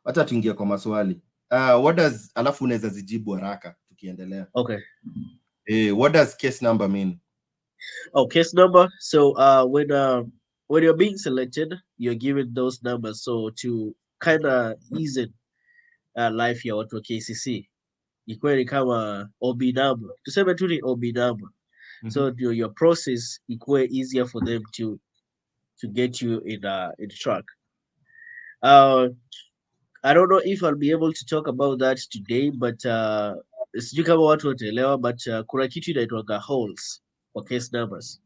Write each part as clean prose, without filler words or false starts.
Wacha tuingie kwa maswali. What does, alafu unaweza zijibu haraka tukiendelea. Okay. What does case number mean? Oh, case number. So when you're being selected, you're given those numbers. So to kind of ease it life ya watu wa KCC, ikuwe ni kama OB number. Tuseme tu ni OB number. So your process ikuwe easier for them to get you in track. I don't know if I'll be able to talk about that today, but sijui kama watu wataelewa, but kuna kitu inaitwaga holes for case numbers.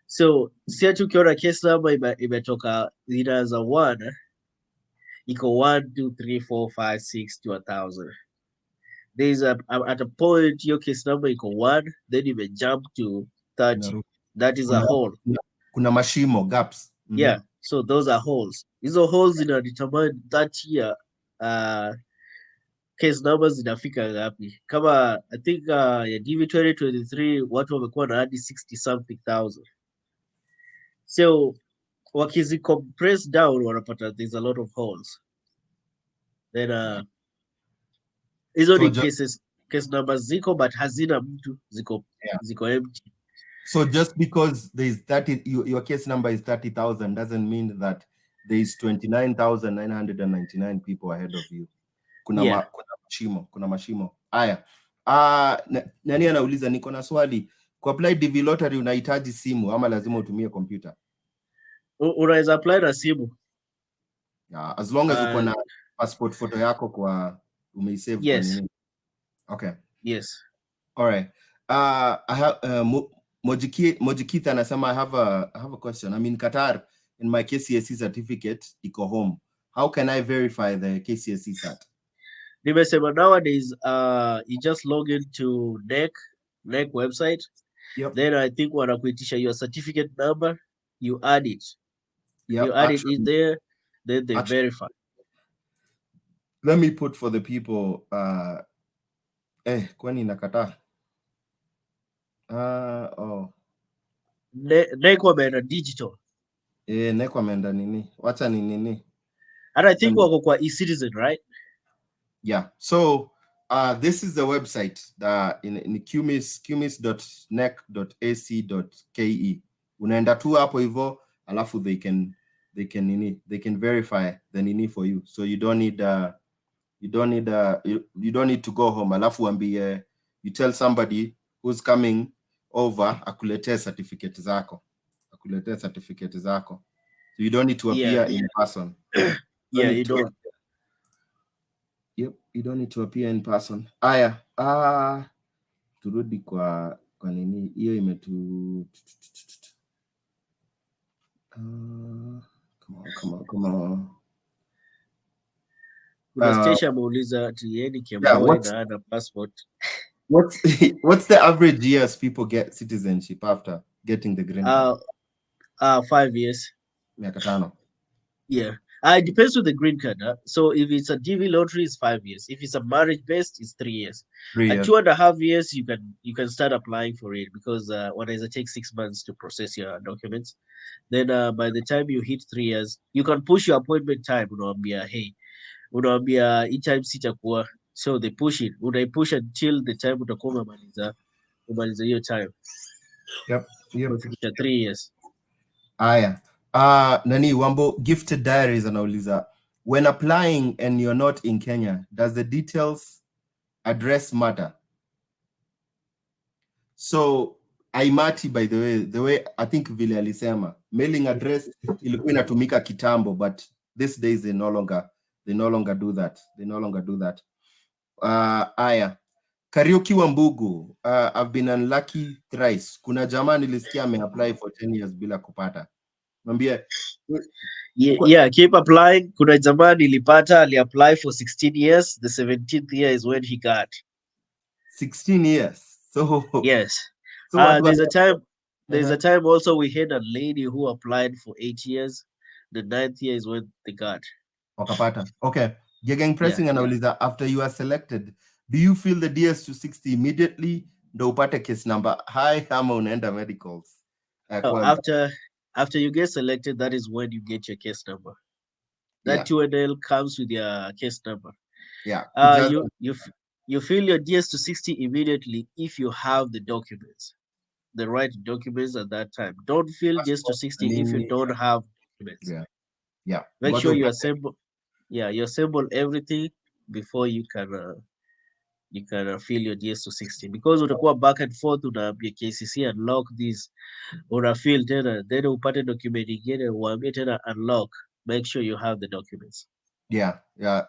So si ati ukiona case number imetoka inaanza 1 iko 1 2 3 4 5 6 to 1,000. There's at a point your case number iko 1, then you may jump to 30. That is a hole. Kuna mashimo, gaps. Yeah, so those are holes. Hizo holes determine that year case numbers zinafika ngapi. Kama I think ya DV-2023 watu wamekuwa na hadi 60 something thousand. So wakizi compress down wanapata there's a lot of holes. Then hizo ni case numbers ziko but hazina mtu, ziko empty. So just because there is 30, your case number is 30,000 doesn't mean that there is 29,999 people ahead of you. Kuna mashimo. Aya. Nani anauliza, niko na swali. Ku apply DV lottery unahitaji simu ama lazima utumie computer? Unaweza apply na simu. As long as uko na passport photo yako kwa umeisave kwa nini? Okay. Yes. All right. I have Mojikita anasema I have a question. I'm in Qatar and my KCSE certificate iko home. How can I verify the KCSE cert? Nimesema nowadays you just log into NEC website. Yep. Then I think wanakuitisha your certificate number, you add it. Yep, you add it in there, then they verify. Let me put for the people kwani nakataa. NEC wameenda digital. NEC wameenda nini? Wacha ni nini? And I think wako kwa e-citizen, right? Yeah. So this is the website in qmis.nec.ac.ke. Unaenda tu hapo hivyo, alafu they can verify the nini for you. So you don't need to go home. Alafu ambie, you tell somebody who's coming over akuletee certificate zako. So you don't need to appear in person. You don't. Yep, you don't need to appear in person. Aya, turudi kwa nini hiyo imetu come on. Station ameuliza tieni kiamboe na passport. What's the average years people get citizenship after getting the green card? 5 years. Miaka 5. Yeah. It depends on the green card. So if it's a DV lottery, it's 5 years. If it's a marriage based, it's 3 years. 3 years. At 2.5 years, you can start applying for it because what does it take 6 months to process your documents. Then by the time you hit 3 years, you can push your appointment time. Unaambia hii time sitakuwa. So they push it. Push until the time utakuwa umaliza hiyo time. Yep. 3 years. Aya. Nani Wambo Gifted Diaries anauliza, when applying and you're not in Kenya, does the details address matter? So Aimati, by the way I think vile alisema mailing address ilikuwa inatumika kitambo, but these days they no longer do that. Aya. Karaoke Wambugu, I've been unlucky thrice. Kuna jamaa nilisikia ameapply for 10 years bila kupata. Yeah, keep applying. Kuna jamaa nilipata aliapply for 16 years. The 17th year is when he got 16 years. So yes. So there's a time also we had a lady who applied for 8 years. The 9th year is when they got. Wakapata. Okay. Gegeng Pressing anauliza, after you are selected, do you feel the DS to 60 immediately? Ndo upate case number high ama unaenda medicals? After you get selected, that is when you get your case number. That 2NL comes with your case number. Yeah. You fill your DS to 60 immediately if you have the documents, the right documents at that time. Don't fill DS to 60 if you don't have documents. Yeah. Make sure you assemble. Yeah, you assemble everything before you can fill your DS to 60, because utakuwa back and forth unaambia KCC unlock this, unafill tena, then upate document ingine uambie tena unlock. Make sure you have the documents. Yeah.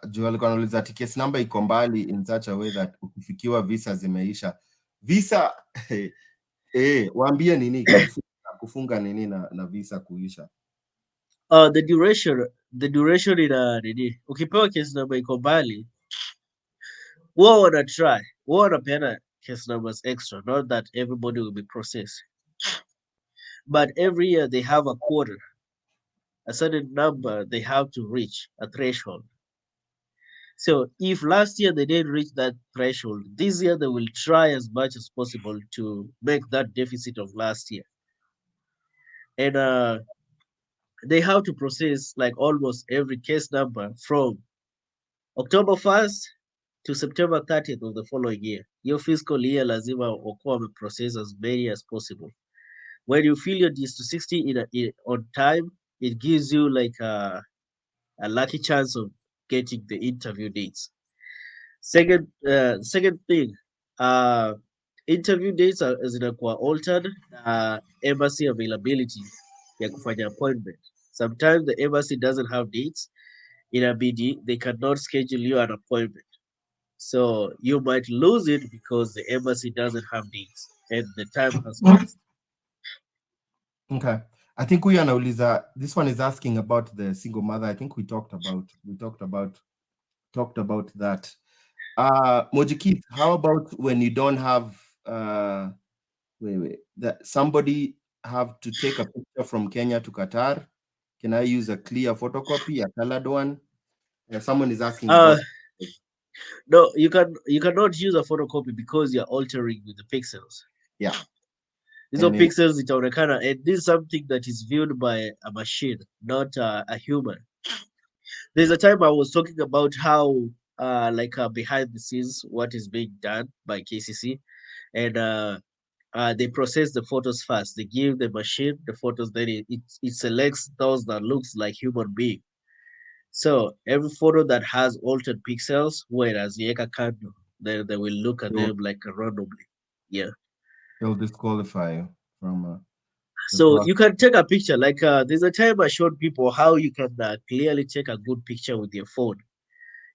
Juu alikuwa anauliza ati case number iko mbali in such a way that ukifikiwa visa zimeisha. Visa waambie nini kufunga nini na visa kuisha. The duration ina nini? Ukipewa case number iko mbali, wao wanapeana case numbers extra, not that everybody will be processed. But every year they have a quota, a certain number they have to reach, a threshold. So if last year they didn't reach that threshold, this year they will try as much as possible to make that deficit of last year. And they have to process like almost every case number from October 1st to September 30th of the following year. Your fiscal year lazima wakuwa process as many as possible. When you fill your DS to 60 on time, it gives you like a lucky chance of getting the interview dates. Second thing, interview dates zinakuwa altered embassy availability ya kufanya appointment. Sometimes the embassy doesn't have dates, inabidi they cannot schedule you an appointment. So you might lose it because the embassy doesn't have dates and the time has passed. Okay. I think we anauliza, this one is asking about the single mother. I think we talked about that. Mojikith, how about when you don't have that somebody have to take a picture from Kenya to Qatar? Can I use a clear photocopy, a colored one? Someone is asking about no, you cannot use a photocopy because you're altering with the pixels. Yeah. These are pixels itaonekana, and this is something that is viewed by a machine, not a human. There's a time I was talking about how behind the scenes what is being done by KCC, and they process the photos first. They give the machine the photos, then it selects those that looks like human being. So every photo that has altered pixels, whereas Yeka Kando, they will look at them like randomly. Yeah. They'll disqualify you from so you can take a picture. Like there's a time I showed people how you can clearly take a good picture with your phone.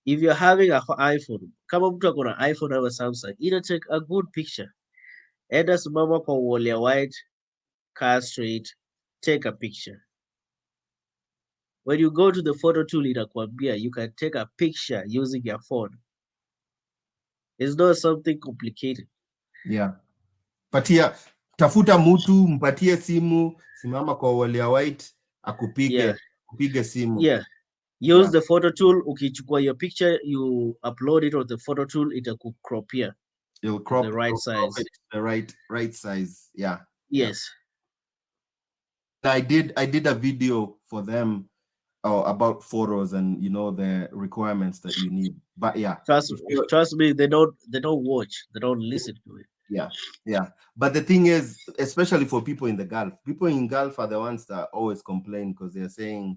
If you're having an iPhone, kama mtu akona iPhone ama Samsung, take a good picture. Enda simama kwa wall ya white, car straight, take a picture. When you go to the photo tool inakwambia you can take a picture using your phone. It's not something complicated. Yeah. Patia tafuta mutu, mpatie simu, simama kwa wall ya white, akupige simu. Yeah. Use the photo tool. Ukichukua your picture, you upload it on the photo tool, itakukropia. It'll crop the right size. The right size. Yeah. Yes. Yeah. I did a video for them about photos and the requirements that you need. But yeah. Trust me, they don't watch. They don't listen to it. Yeah. But the thing is, especially for people in the Gulf, people in Gulf are the ones that always complain because they're saying,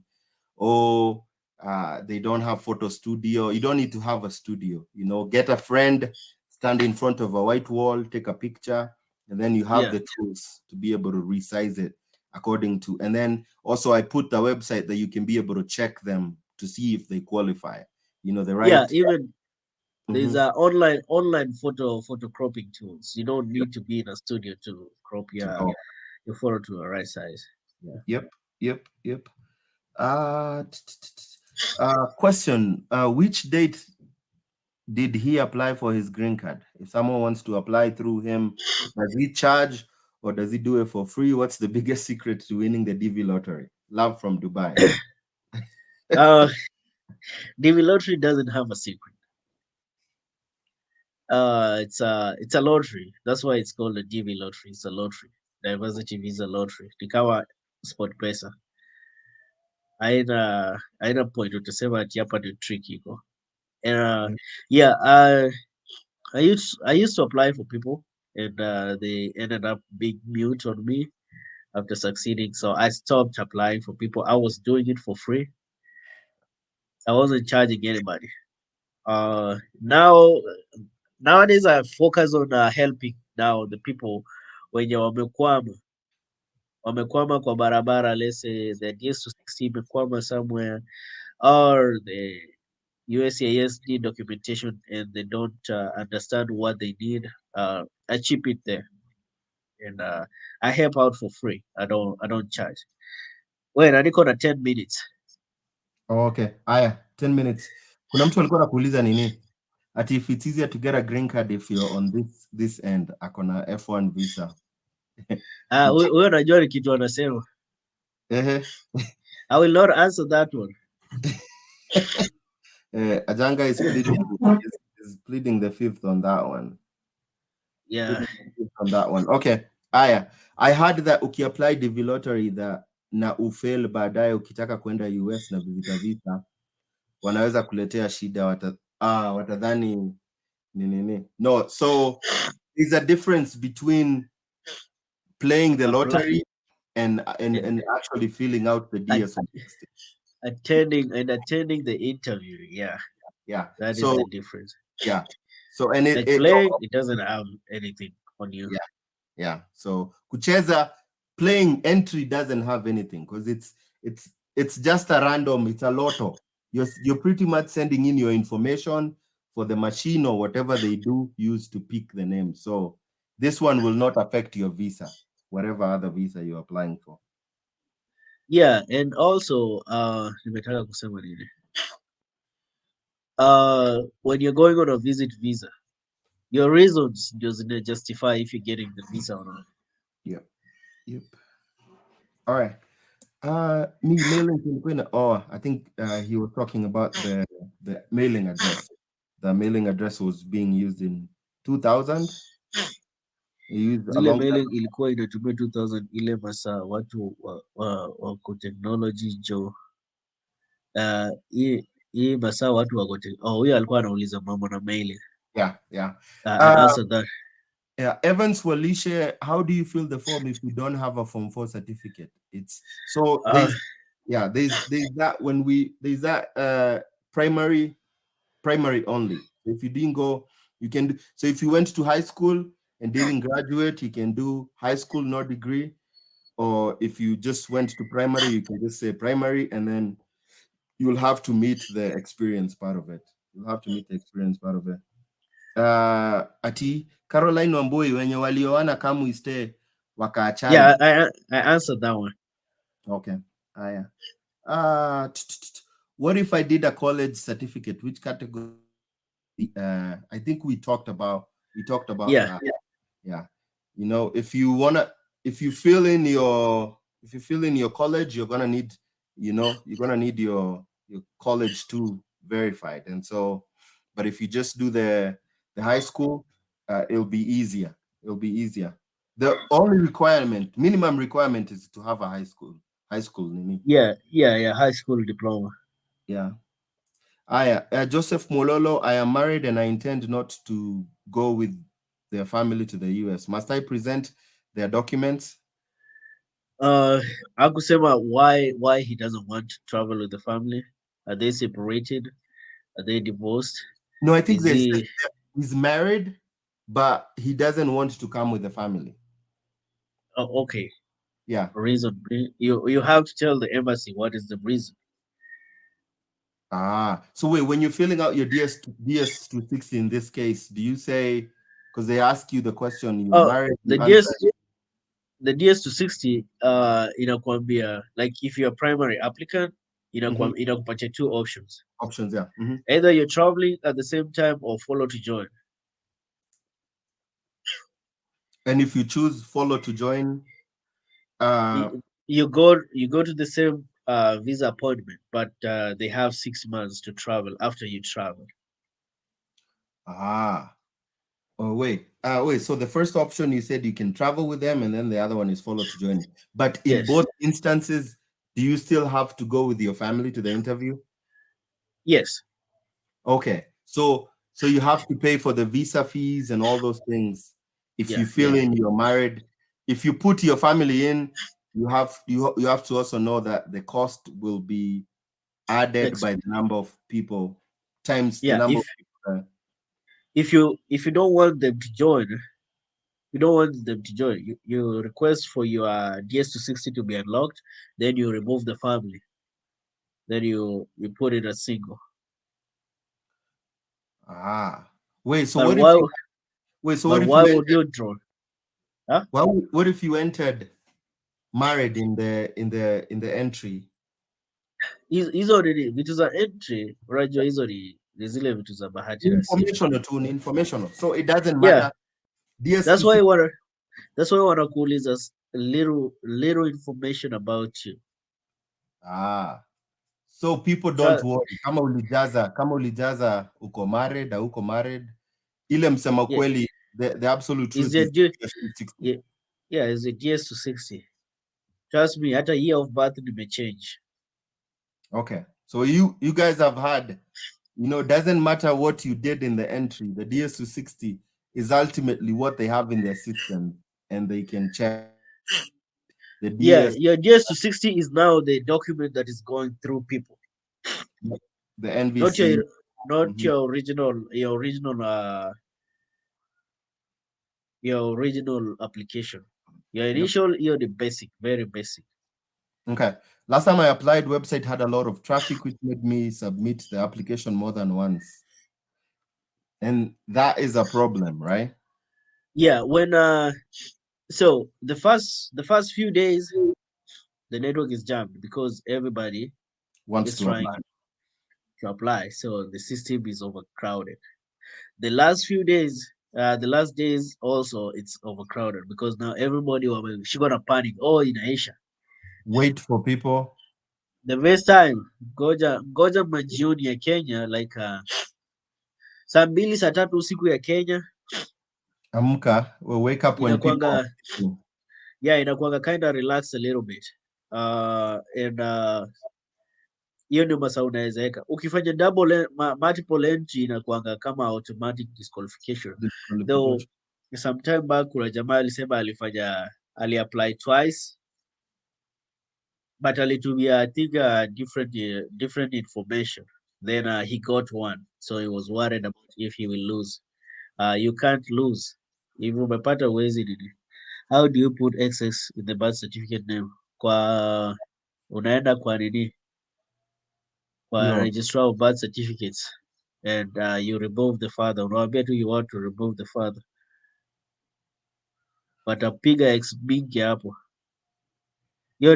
they don't have photo studio. You don't need to have a studio. Get a friend, stand in front of a white wall, take a picture, and then you have the tools to be able to resize it according to. And then also I put the website that you can be able to check them to see if they qualify. The right. Yeah, even there's online photo cropping tools. You don't need to be in a studio to crop your photo to the right size. Yeah. Yep. Question: which date did he apply for his green card? If someone wants to apply through him, does he charge or does he do it for free? What's the biggest secret to winning the DV lottery? Love from Dubai. DV lottery doesn't have a secret. It's a lottery. That's why it's called a DV lottery. It's a lottery. Diversity visa lottery. Nikawa sport pesa. haina point utasema ati hapa ni trick iko. And Mm. yeah, I used to apply for people, and they ended up being mute on me after succeeding. So I stopped applying for people. I was doing it for free. I wasn't charging anybody. Now nowadays I focus on helping now the people wenye wamekwama kwa barabara. Let's say the DS-260 imekwama somewhere, or the USCIS need documentation and they don't understand what they need. I chip it there, and I help out for free. I don't charge. Wait, I niko na 10 minutes. Oh, okay. Aya, 10 minutes. Kuna mtu alikuwa anakuuliza nini? Ati if it's easier to get a green card if you're on this end, akona F1 visa. Huyo najua ni kitu anasema. I will not answer that one. Ajanga is pleading the fifth on that one. Yeah. On that one. Okay. Aya. I heard that ukiapply DV lottery na ufail baadaye ukitaka kwenda US na visitor visa wanaweza kuletea shida watadhani nini. No, so there's a difference between playing the lottery and actually filling out the DS-160. Attending the interview, yeah. Yeah. That is the difference. Yeah. So and like playing, it doesn't have anything on you. Yeah. Yeah. So kucheza playing entry doesn't have anything because it's just a random, it's a lotto. You're pretty much sending in your information for the machine or whatever they do use to pick the name. So this one will not affect your visa, whatever other visa you're applying for. Yeah, and also nimetaka kusema nini? When you're going on a visit visa, your reasons doesn't justify if you're getting the visa or not. Yep. All right. Me mailing I think he was talking about the mailing address. The mailing address was being used in 2000. Zile mailing ilikuwa inatumia 2000 ile masaa watu wako technology jo. Hii masaa watu wako huyo alikuwa anauliza mambo na mailing. Yeah. I answered that. Yeah, Evans Walishe, how do you fill the form if you don't have a Form 4 certificate? It's so there's that when there's that primary only. If you didn't go, you can do. So if you went to high school and didn't graduate, you can do high school, no degree. Or if you just went to primary, you can just say primary, and then you'll have to meet the experience part of it. Ati Caroline Wambui wenye walioana kamu iste wakaachana. Yeah, I answered that one. Okay. Aya. What if I did a college certificate? Which category? I think we talked about that. Yeah. You know, if you fill in your college, you're gonna need your college too verified. And so, but if you just do the high school, it'll be easier. The only minimum requirement is to have a high school. Yeah, high school diploma. Yeah. Joseph Mololo, I am married and I intend not to go with their family to the US. Must I present their documents? Akusema why he doesn't want to travel with the family. Are they separated? Are they divorced? No, I think he's married, but he doesn't want to come with the family. Oh, okay. Yeah. Reason. You have to tell the embassy what is the reason. So wait, when you're filling out your DS-260 in this case, do you say, because they ask you the question, you're married? The DS-260 inakwambia, like if you're a primary applicant, inakupatia two options. Yeah. Either you're traveling at the same time or follow to join. And if you choose follow to join, you go to the same visa appointment, but they have 6 months to travel after you travel. Oh wait. So the first option you said you can travel with them, and then the other one is follow to join. But in both instances, do you still have to go with your family to the interview? Yes. Okay. So you have to pay for the visa fees and all those things. If Yeah. you fill in you're married, if you put your family in, you have to also know that the cost will be added Ex- by the number of people times the yeah. number If of people. if you don't want them to join, you request for your DS-260 to be unlocked, then you remove the family, then you put in a single. Ah, wait. So But what if why? you wait? So But what if why you would entered? you draw? Huh? What if you entered married in the entry? Hizo ni vitu za entry, unajua hizo ni zile vitu za bahati nasibu. Informational to informational. So it doesn't Yeah, matter. DS that's to why six. wanna that's why wanakuuliza little information about you. Ah, so people don't Tra- worry. Kama ulijaza uko married au uko married. Ile msema yeah, kweli, the absolute is truth your is DS, DS to 60. yeah, yeah, is it DS-260. Trust me, hata year of birth change. Okay. So you guys have had, doesn't matter what you did in the entry, the DS to 60 is ultimately what they have in their system, and they can check the Yeah, DS, your DS-260 is now the document that is going through people, the not NVC. your not Mhm. your original application. Your Yep. initial, you're the basic, very basic. Okay. Last time I applied, website had a lot of traffic, which made me submit the application more than once. And that is a problem, right? Yeah, when so the first few days the network is jammed because everybody Wants is to trying apply. to apply, so the system is overcrowded. The last days also it's overcrowded because now everybody she gonna panic. Oh, in Asia. Wait for people. The best time, goja majioni ya Kenya, like saa mbili saa tatu usiku ya Kenya Amka, will wake up when people are inakwanga, sleeping. yeah, inakwanga kind of relax a little bit. And hiyo ndio masaa unaweza weka. Ukifanya multiple entry inakuanga kama automatic disqualification. Though Disqualification. sometime back kuna jamaa alisema aliapply twice, but alitumia I think different information, then he got one, so he was worried about if he will lose. You can't lose if umepata uwezi nini. How do you put excess in the birth certificate name? Unaenda kwa nini, kwa Yo, registrar of birth certificates, and you remove the father. Unawambia tu you want to remove the father, watapiga x mingi hapo. Hiyo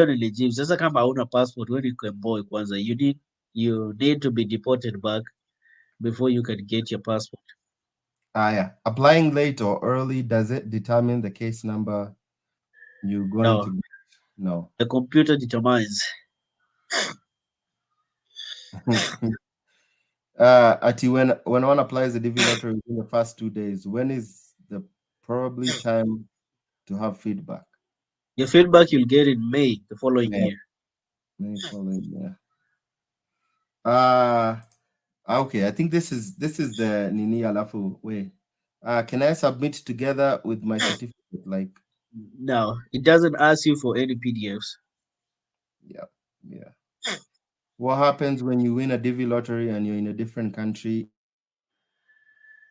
ni legit. Sasa kama hauna passport, wewe ni boy kwanza, you need to be deported back before you can get your passport. yeah. Applying late or early, does it determine the case number you're going to No, get? No. the computer determines. Ati when one applies the DV lottery within the first 2 days, when is the probably time to have feedback? Your feedback you'll get in May the following Yeah, year. May following, yeah. Okay, I think this is the Nini Alafu way. Can I submit together with my certificate? Like, No, it doesn't ask you for any PDFs. yeah, yeah. What happens when you win a DV lottery and you're in a different country?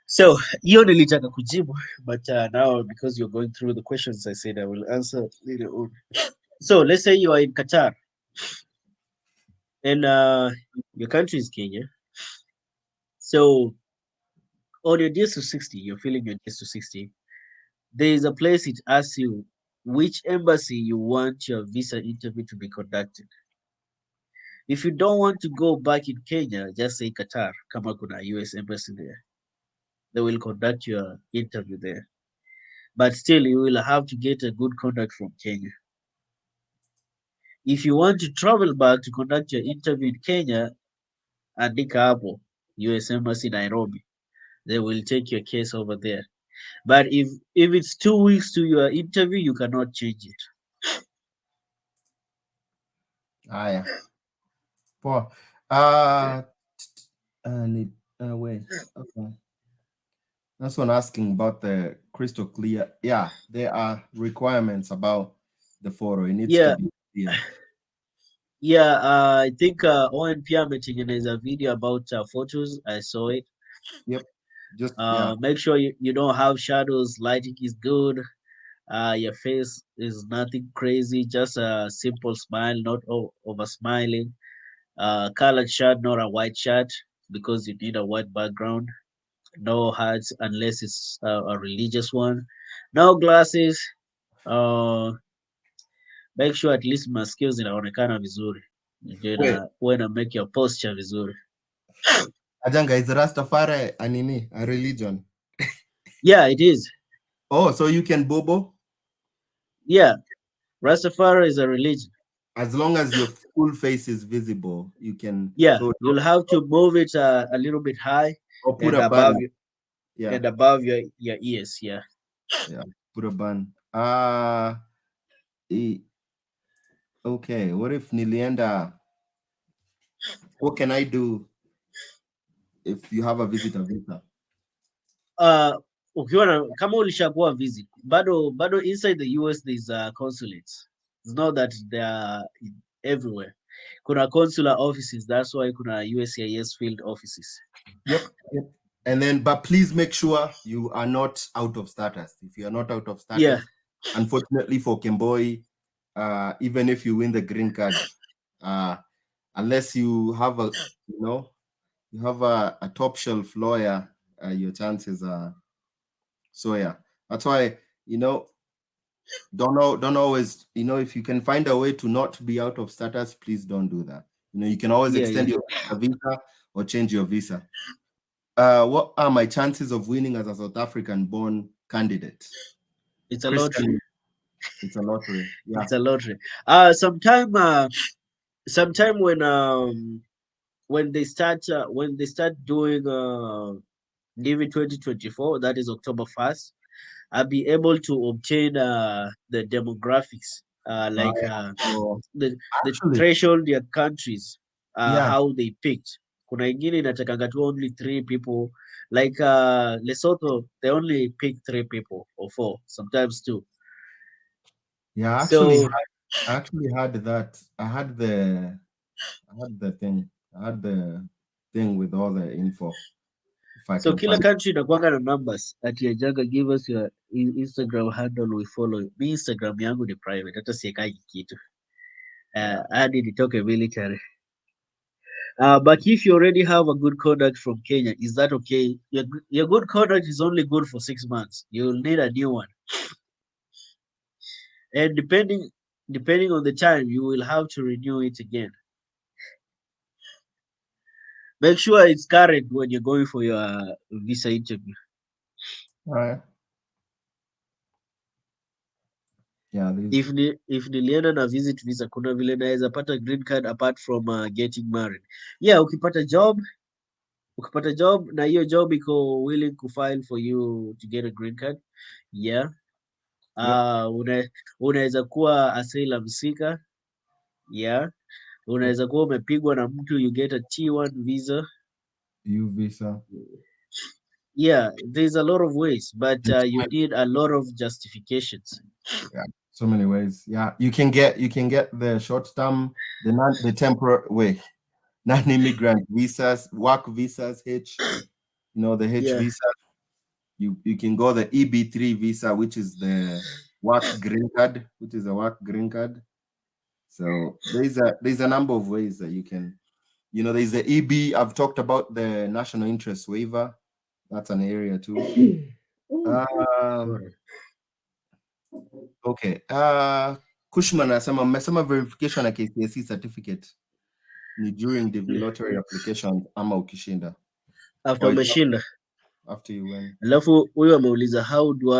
So hiyo nilitaka kujibu, but now because you're going through the questions, I said I will answer later on. So let's say you are in Qatar and your country is Kenya. So on your DS-260, you're filling your DS-260. There is a place it asks you which embassy you want your visa interview to be conducted. If you don't want to go back in Kenya, just say Qatar, kama kuna US embassy there. They will conduct your interview there. But still, you will have to get a good contact from Kenya. If you want to travel back to conduct your interview in Kenya, andika hapo, US Embassy Nairobi. They will take your case over there. But if it's 2 weeks to your interview, you cannot change it. Haya, poa. Need wait. Okay. That's one asking about the crystal clear. Yeah, there are requirements about the photo. It needs to Yeah, be clear. yeah. I think ONP ametengeneza video about photos. I saw it. Yep. Just yeah. Make sure you don't have shadows. Lighting is good. Your face is nothing crazy. Just a simple smile, not over smiling. Colored shirt, not a white shirt, because you need a white background. No hats unless it's a religious one. No glasses. Uh, Make sure at least masikio zinaonekana vizuri, ndio Wait, uwe na make your posture vizuri. Ajanga, is Rastafari a religion? Yeah, it is. Oh, so you can bobo Yeah, Rastafari is a religion. as long as your full face is visible. You can Yeah, so you'll have to move it a little bit high or put and a bun. Yeah, above your ears. Yeah. yeah, put a bun. Okay. What if nilienda? What can I do if you have a visitor visa? Ukiwa kama ulishakuwa visit, bado inside the US there's consulates. It's not that they are everywhere. Kuna consular offices, that's why kuna USCIS field offices. Yep. And then, but please make sure you are not out of status. If you are not out of Yeah. status, unfortunately for Kemboi, even if you win the green card, unless you have a top shelf lawyer, your chances are. So yeah, that's why don't always if you can find a way to not be out of status, please don't do that. You can always extend your visa or change your visa. What are my chances of winning as a South African born candidate? It's a lottery. It's a lottery. Yeah. It's a lottery. Sometime when they start doing DV-2024, that is October 1st, I'll be able to obtain the demographics, like So the actually, threshold their countries, yeah, how they picked. Kuna ingine inatakanga tu only 3 people, like Lesotho, they only pick 3 people or 4, sometimes 2. yeah. So I actually had that. I had the thing with all the info. If I can kila find. country inakuanga na numbers. Ati Ajanga, give us your Instagram handle, we follow you. Mi Instagram yangu ni private, hata siekagi kitu. Yeah. Hadi nitoke military. But if you already have a good conduct from Kenya, is that okay? Your good conduct is only good for 6 months. You'll need a new one. And depending on the time, you will have to renew it again. Make sure it's current when you're going for your visa interview. All right. Yeah. If nilienda na visit visa, kuna vile naweza pata green card apart from getting married. Yeah, ukipata job na hiyo job iko willing to file for you to get a green card. Yeah. Unaweza kuwa asylum seeker. Yeah. Unaweza kuwa umepigwa na mtu, you get a T1 visa. U visa. Yeah, there's a lot of ways, but you need a lot of justifications. Yeah, so many ways. Yeah, you can get the short term, the temporary non-immigrant visas, work visas, the H Yeah. visa. You can go the EB3 visa, which is the work green card, which is a work green card. So there's a number of ways that you can, there's the EB. I've talked about the national interest waiver. That's an area too. Sorry. Okay. Kushman anasema mmesema verification ya KCSE certificate ni during the lottery application ama ukishinda. After umeshinda. After you win. Alafu huyo ameuliza how do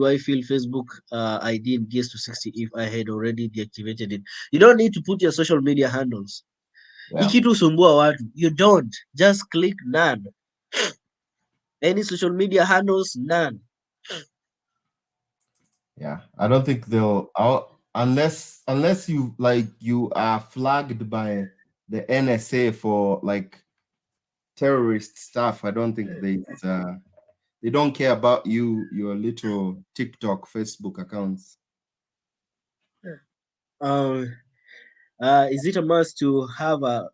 I feel Facebook ID in Gears to 60 if I had already deactivated it? You don't need to put your social media handles. Yeah. Ikitu sumbua watu. You don't. Just click none. Any social media handles, none. Yeah. I don't think unless you you are flagged by the NSA for like terrorist stuff, I don't think they don't care about your little TikTok, Facebook accounts. Is it a must to have a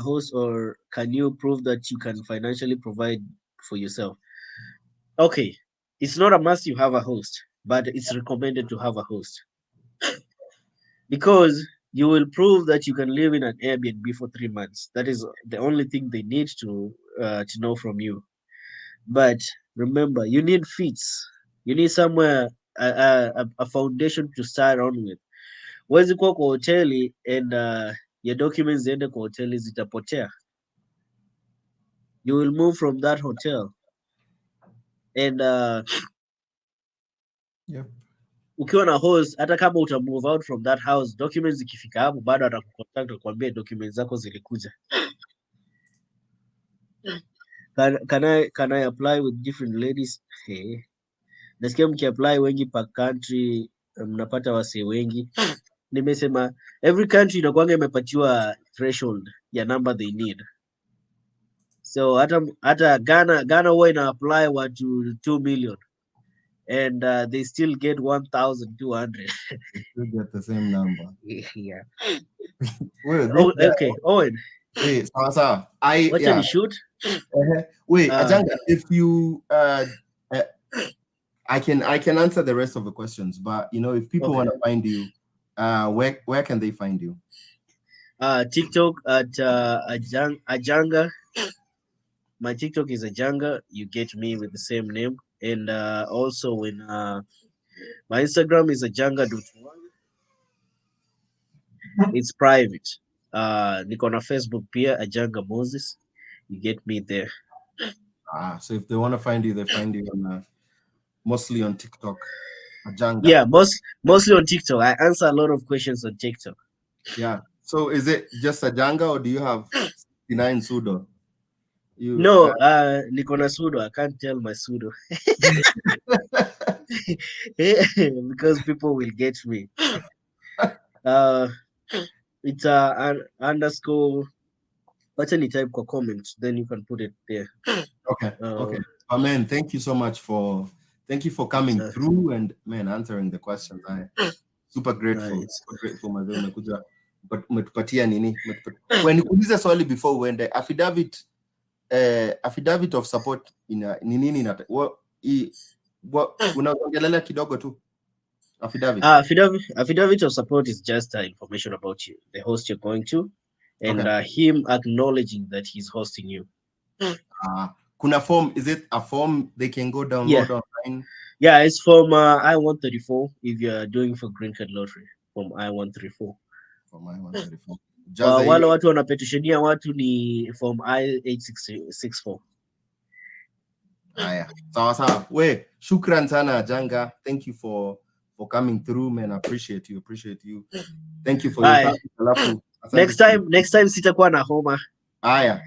host, or can you prove that you can financially provide for yourself? Okay, it's not a must you have a host, but it's recommended to have a host, because you will prove that you can live in an Airbnb for 3 months. That is the only thing they need to know from you. But remember, you need feats. You need somewhere, a foundation to start on with. Huwezi kuwa kwa hoteli and your documents ziende kwa hoteli zitapotea. You will move from that hotel and Yep. Ukiwa na host, hata kama uta move out from that house, documents zikifika hapo bado atakucontact kuambia documents zako zilikuja. Can I apply with different ladies? Hey. Nasikia mkiapply wengi per country mnapata wasee wengi. Nimesema every country inakuanga imepatiwa threshold ya number they need. So hata Ghana huwa ina apply watu 2 million and they still get 1,200. You get the same number. Yeah. Well, Okay, Owen. Hey, sawa. What can you shoot? Wait, Ajanga, if you I can answer the rest of the questions, but if people want to find you, where can they find you? TikTok at Ajanga. My TikTok is Ajanga. You get me with the same name, and also when my Instagram is Ajanga.1. It's private. Niko na Facebook pia, Ajanga Moses. You get me there. So if they want to find you, they find you on mostly on TikTok. Ajanga. Yeah, mostly on TikTok. I answer a lot of questions on TikTok. Yeah. So is it just Ajanga, or do you have 69 pseudo? No, niko na pseudo. I can't tell my pseudo because people will get me. It's an underscore. What's any type of comment? Then you can put it there. Okay. Okay. Man, thank you so much for coming through and answering the questions. I super grateful. Super grateful mazee umetupatia nini? When nikuulize swali before uende, affidavit of support ina nini unaongelelea kidogo tu. Affidavit of support is just information about you, the host you're going to, and him acknowledging that he's hosting you. Kuna form, is it a form they can go download online? Yeah, it's from I-134 if you're doing for Greencard lottery, from I-134. From I-134. Wale watu wanapetitiania watu ni from I-864. Haya, sawa. We, shukran sana Ajanga. Thank you for coming through, man. I appreciate you. Thank you for your time. Next time sitakuwa na homa. Haya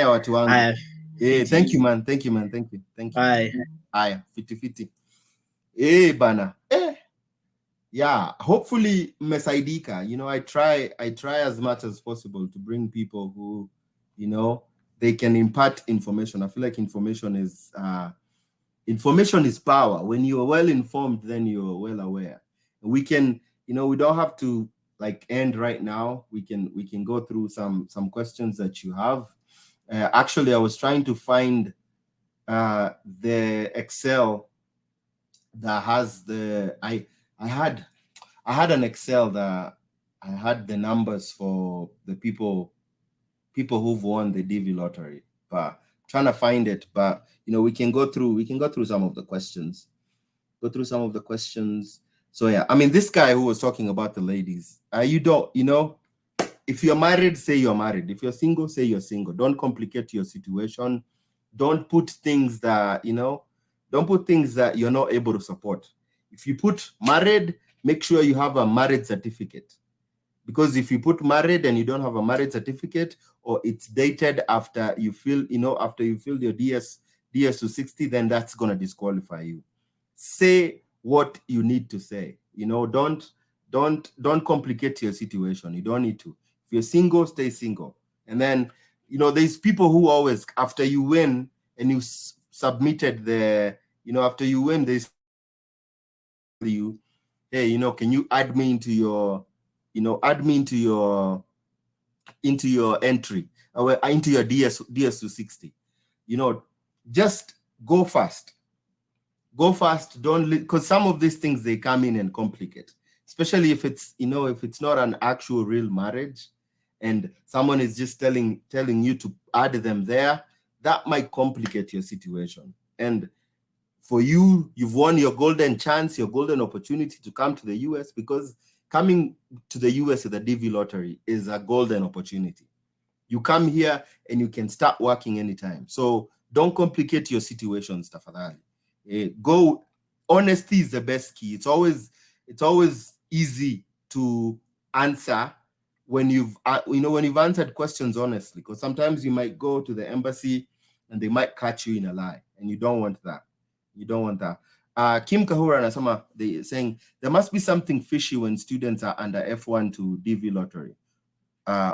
watu wangu. Thank you man. Thank you. Haya, fiti. Bana. Yeah, hopefully mmesaidika. I try as much as possible to bring people who, they can impart information. I feel like information is power. When you are well informed, then you're well aware. We can, we don't have to end right now. We can go through some questions that you have. Actually, I was trying to find the Excel that has I had an Excel that I had the numbers for the people who've won the DV lottery, but trying to find it. But we can go through some of the questions. So yeah, I mean, this guy who was talking about the ladies, if you're married, say you're married. If you're single, say you're single. Don't complicate your situation. Don't put things that you're not able to support. If you put married, make sure you have a marriage certificate. Because if you put married and you don't have a marriage certificate, or it's dated after you filled your DS to 60, then that's going to disqualify you. Say what you need to say. You know, don't complicate your situation. You don't need to. If you're single, stay single. And then, you know, there's people who always, after you win and you submitted the, you know, after you win, there's you, hey, you know, can you add me into your, you know, add me into your entry, or into your DS260. You know, just go fast. Go fast. Don't, because some of these things, they come in and complicate, especially if it's, you know, if it's not an actual real marriage and someone is just telling you to add them there, that might complicate your situation. And for you, you've won your golden chance, your golden opportunity to come to the US, because coming to the US with the DV lottery is a golden opportunity. You come here and you can start working anytime. So don't complicate your situations, tafadhali. Go, honesty is the best key. It's always easy to answer when you've when you've answered questions honestly, because sometimes you might go to the embassy and they might catch you in a lie, and you don't want that. You don't want that. Kim Kahura and Asama, they saying there must be something fishy when students are under F1 to DV lottery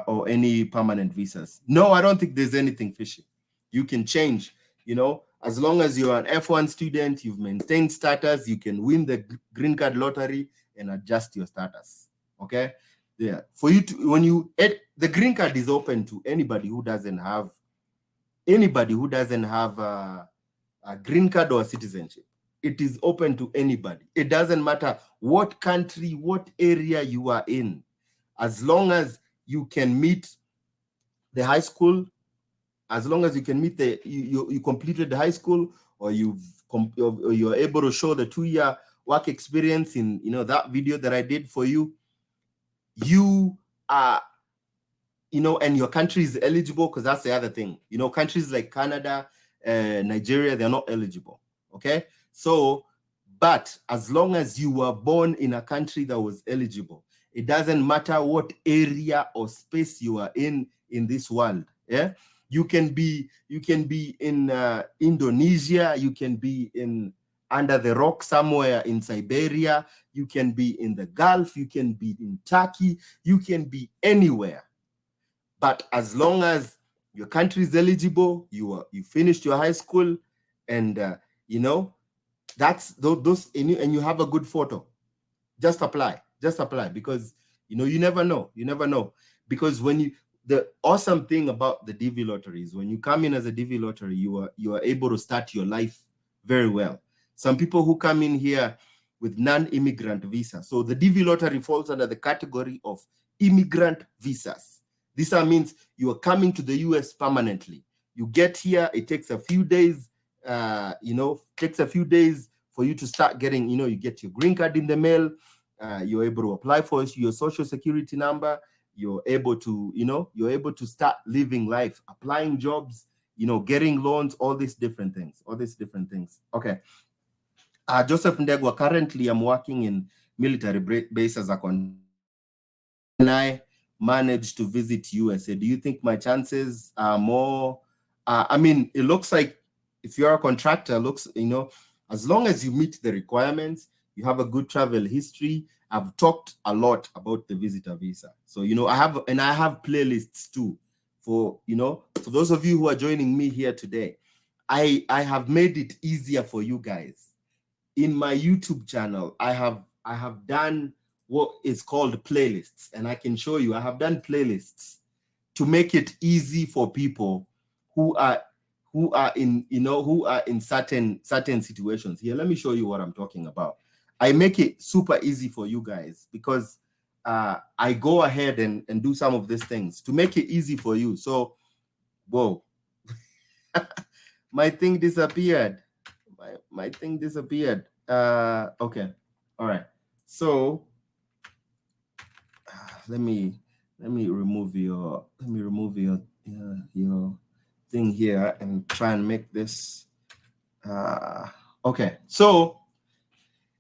or any permanent visas. No, I don't think there's anything fishy. You can change, you know, as long as you're an F1 student, you've maintained status, you can win the green card lottery and adjust your status. Okay. Yeah. For you to, when you, the green card is open to anybody who doesn't have a green card or a citizenship. It is open to anybody. It doesn't matter what country, what area you are in, as long as you can meet the high school, as long as you can meet the, you completed the high school, or you're able to show the 2-year work experience in, you know, that video that I did for you, you are, you know, and your country is eligible, because that's the other thing. You know, countries like Canada, Nigeria, they're not eligible. Okay. So, but as long as you were born in a country that was eligible, it doesn't matter what area or space you are in this world. Yeah. You can be in Indonesia, you can be in under the rock somewhere in Siberia, you can be in the Gulf, you can be in Turkey, you can be anywhere. But as long as your country is eligible, you finished your high school, and you know, that's those, and you have a good photo, just apply, because you know, you never know, because when you, the awesome thing about the DV lottery is when you come in as a DV lottery, you are able to start your life very well. Some people who come in here with non-immigrant visa, so the DV lottery falls under the category of immigrant visas. This means you are coming to the US permanently. You get here, it takes a few days, you know, for you to start getting, you know, you get your green card in the mail, you're able to apply for your social security number, you're able to, you know, start living life, applying jobs, you know, getting loans, all these different things. Okay. Joseph Ndegwa, currently I'm working in military base as a contractor. And I managed to visit USA. Do you think my chances are more? I mean, it looks like if you're a contractor, you know, as long as you meet the requirements, you have a good travel history. I've talked a lot about the visitor visa. So, you know, I have playlists too for, you know, for those of you who are joining me here today. I have made it easier for you guys. In my YouTube channel, I have done what is called playlists, and I can show you. I have done playlists to make it easy for people who are in, you know, who are in certain situations. Here, let me show you what I'm talking about. I make it super easy for you guys because I go ahead and do some of these things to make it easy for you. So, whoa, my thing disappeared. My thing disappeared. Okay, all right. So let me remove your thing here and try and make this. Okay, so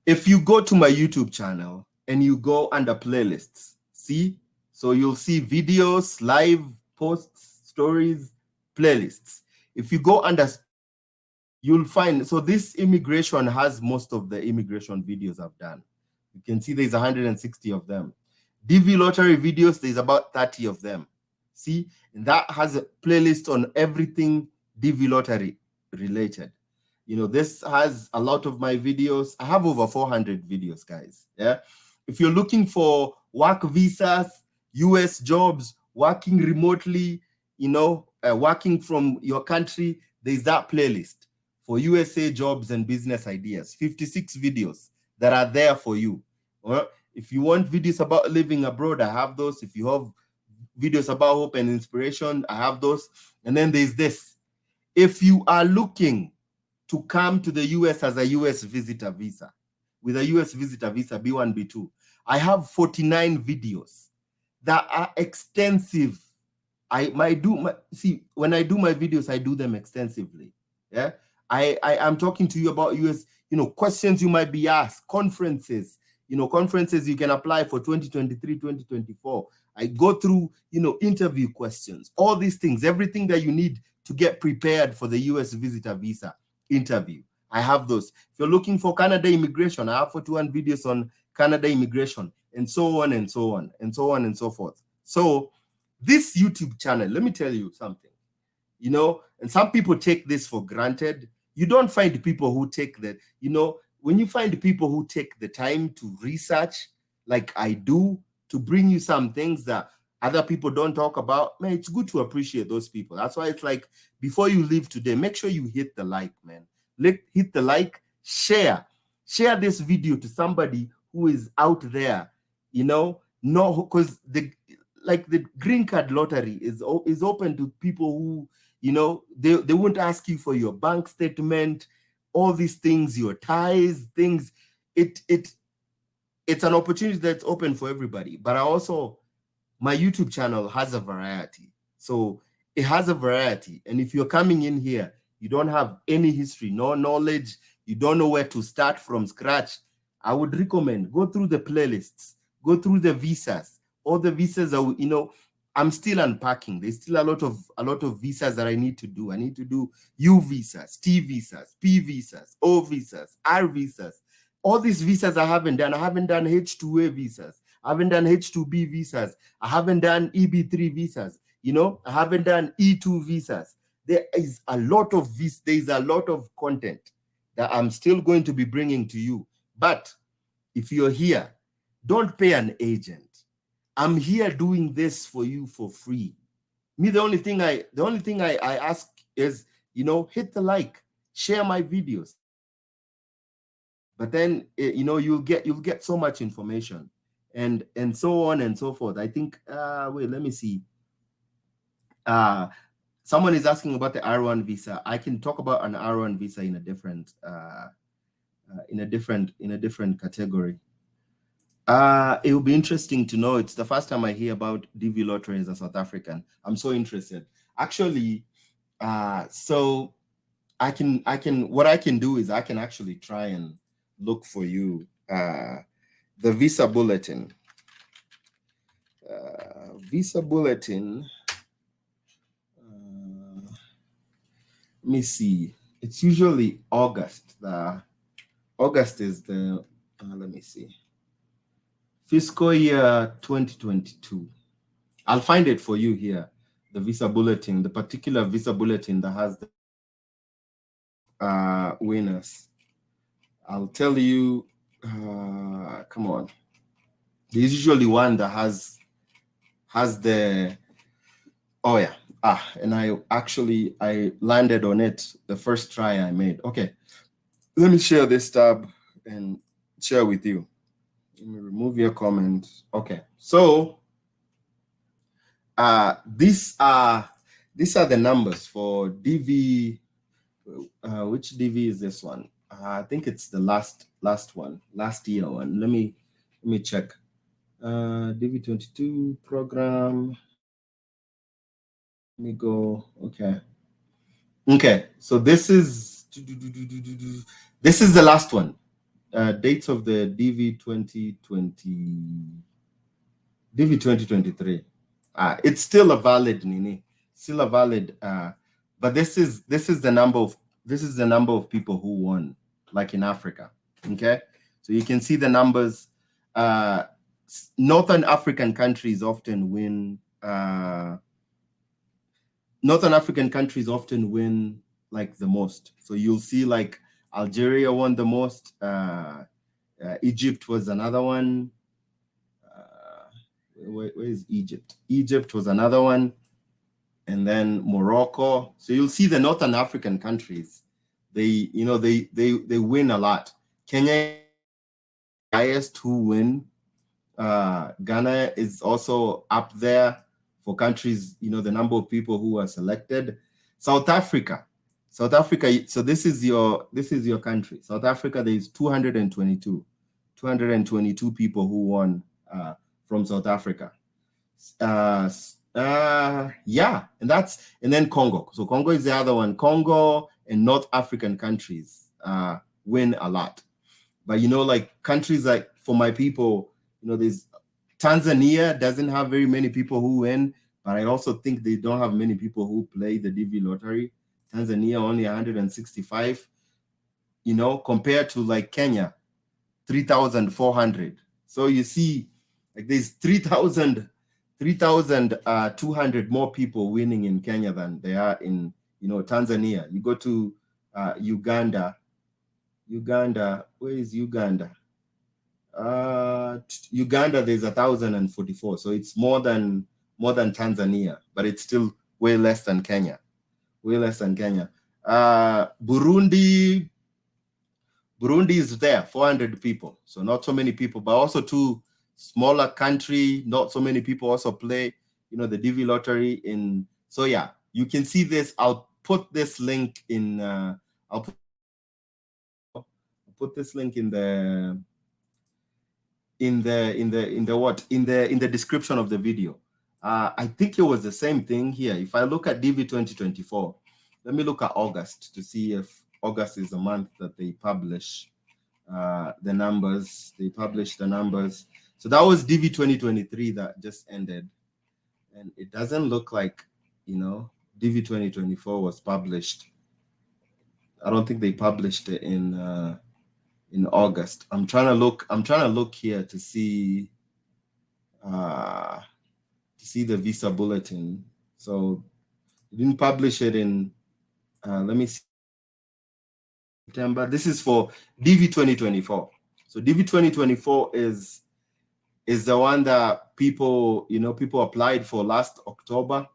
if you go to my YouTube channel and you go under playlists, see, so you'll see videos, live posts, stories, playlists. If you go under, you'll find, so this immigration has most of the immigration videos I've done. You can see there's 160 of them. DV lottery videos, there's about 30 of them. See, and that has a playlist on everything DV lottery related. You know, this has a lot of my videos. I have over 400 videos, guys. Yeah. If you're looking for work visas, US jobs, working remotely, you know, working from your country, there's that playlist for USA jobs and business ideas. 56 videos that are there for you. If you want videos about living abroad, I have those. If you have videos about hope and inspiration, I have those. And then there's this. If you are looking to come to the US as a US visitor visa, with a US visitor visa, B1, B2, I have 49 videos that are extensive. See, when I do my videos, I do them extensively. Yeah, I'm talking to you about US, you know, questions you might be asked, conferences, you know, conferences you can apply for 2023, 2024. I go through, you know, interview questions, all these things, everything that you need to get prepared for the US visitor visa interview. I have those. If you're looking for Canada immigration, I have 41 videos on Canada immigration, and so on and so on and so on and so forth. So this YouTube channel, let me tell you something, you know, and some people take this for granted. You don't find people who take that, you know, when you find people who take the time to research, like I do, to bring you some things that other people don't talk about, man, it's good to appreciate those people. That's why it's like, before you leave today, make sure you hit the like, man. Hit the like, share this video to somebody who is out there, you know, no, because the green card lottery is open to people who, you know, they won't ask you for your bank statement, all these things, your ties, things. It's an opportunity that's open for everybody. But my YouTube channel has a variety. So it has a variety. And if you're coming in here, you don't have any history, no knowledge, you don't know where to start from scratch, I would recommend go through the playlists, go through the visas. All the visas are, you know, I'm still unpacking. There's still a lot of visas that I need to do. I need to do U visas, T visas, P visas, O visas, R visas. All these visas I haven't done. I haven't done H2A visas. I haven't done H2B visas. I haven't done EB3 visas. You know, I haven't done E2 visas. There is a lot of content that I'm still going to be bringing to you. But if you're here, don't pay an agent. I'm here doing this for you for free. Me, the only thing I ask is, you know, hit the like, share my videos. But then, you know, you'll get so much information, and so on and so forth. I think, wait, let me see. Someone is asking about the R1 visa. I can talk about an R1 visa in a different category. It will be interesting to know. It's the first time I hear about DV lottery as a South African. I'm so interested. Actually, so what I can do is I can actually try and look for you the visa bulletin. Visa bulletin. Let me see. It's usually August. August is the let me see. Fiscal year 2022. I'll find it for you here. The visa bulletin, the particular visa bulletin that has the winners. I'll tell you. Come on. There's usually one that has the. Oh yeah. And I landed on it the first try I made. Okay. Let me share this tab and share with you. Let me remove your comment. Okay. So these are the numbers for DV. Which DV is this one? I think it's the last one, last year one. Let me check. DV-22 program. Let me go. Okay. So this is the last one. Dates of the DV-2023. It's still a valid, Nini. Still a valid. But this is the number of people who won, like in Africa. Okay. So you can see the numbers. Northern African countries often win. Northern African countries often win like the most. So you'll see like Algeria won the most. Egypt was another one. Where is Egypt? Egypt was another one. And then Morocco. So you'll see the Northern African countries, they win a lot. Kenya, highest who win. Ghana is also up there for countries, the number of people who are selected. South Africa. So this is your country. South Africa, there is 222 people who won from South Africa. Yeah, and then Congo. So Congo is the other one. Congo and North African countries win a lot. But like countries like, for my people, there's Tanzania doesn't have very many people who win, but I also think they don't have many people who play the DV lottery. Tanzania only 165, compared to like Kenya, 3,400. So you see, like there's 3,200 more people winning in Kenya than there are in, Tanzania. You go to Uganda. Where is Uganda? Uganda, there's 1,044. So it's more than Tanzania, but it's still way less than Kenya. Burundi is there, 400 people. So not so many people, but also too smaller country, not so many people also play, the DV lottery in. So yeah, you can see this. I'll put this link in. I'll put this link in the description of the video. I think it was the same thing here. If I look at DV 2024, let me look at August to see if August is the month that they publish the numbers. They publish the numbers. So that was DV 2023 that just ended. And it doesn't look like, DV 2024 was published. I don't think they published it in August. I'm trying to look here to see the visa bulletin. So they didn't publish it in let me see, September. This is for DV 2024. So DV 2024 is the one that people applied for last October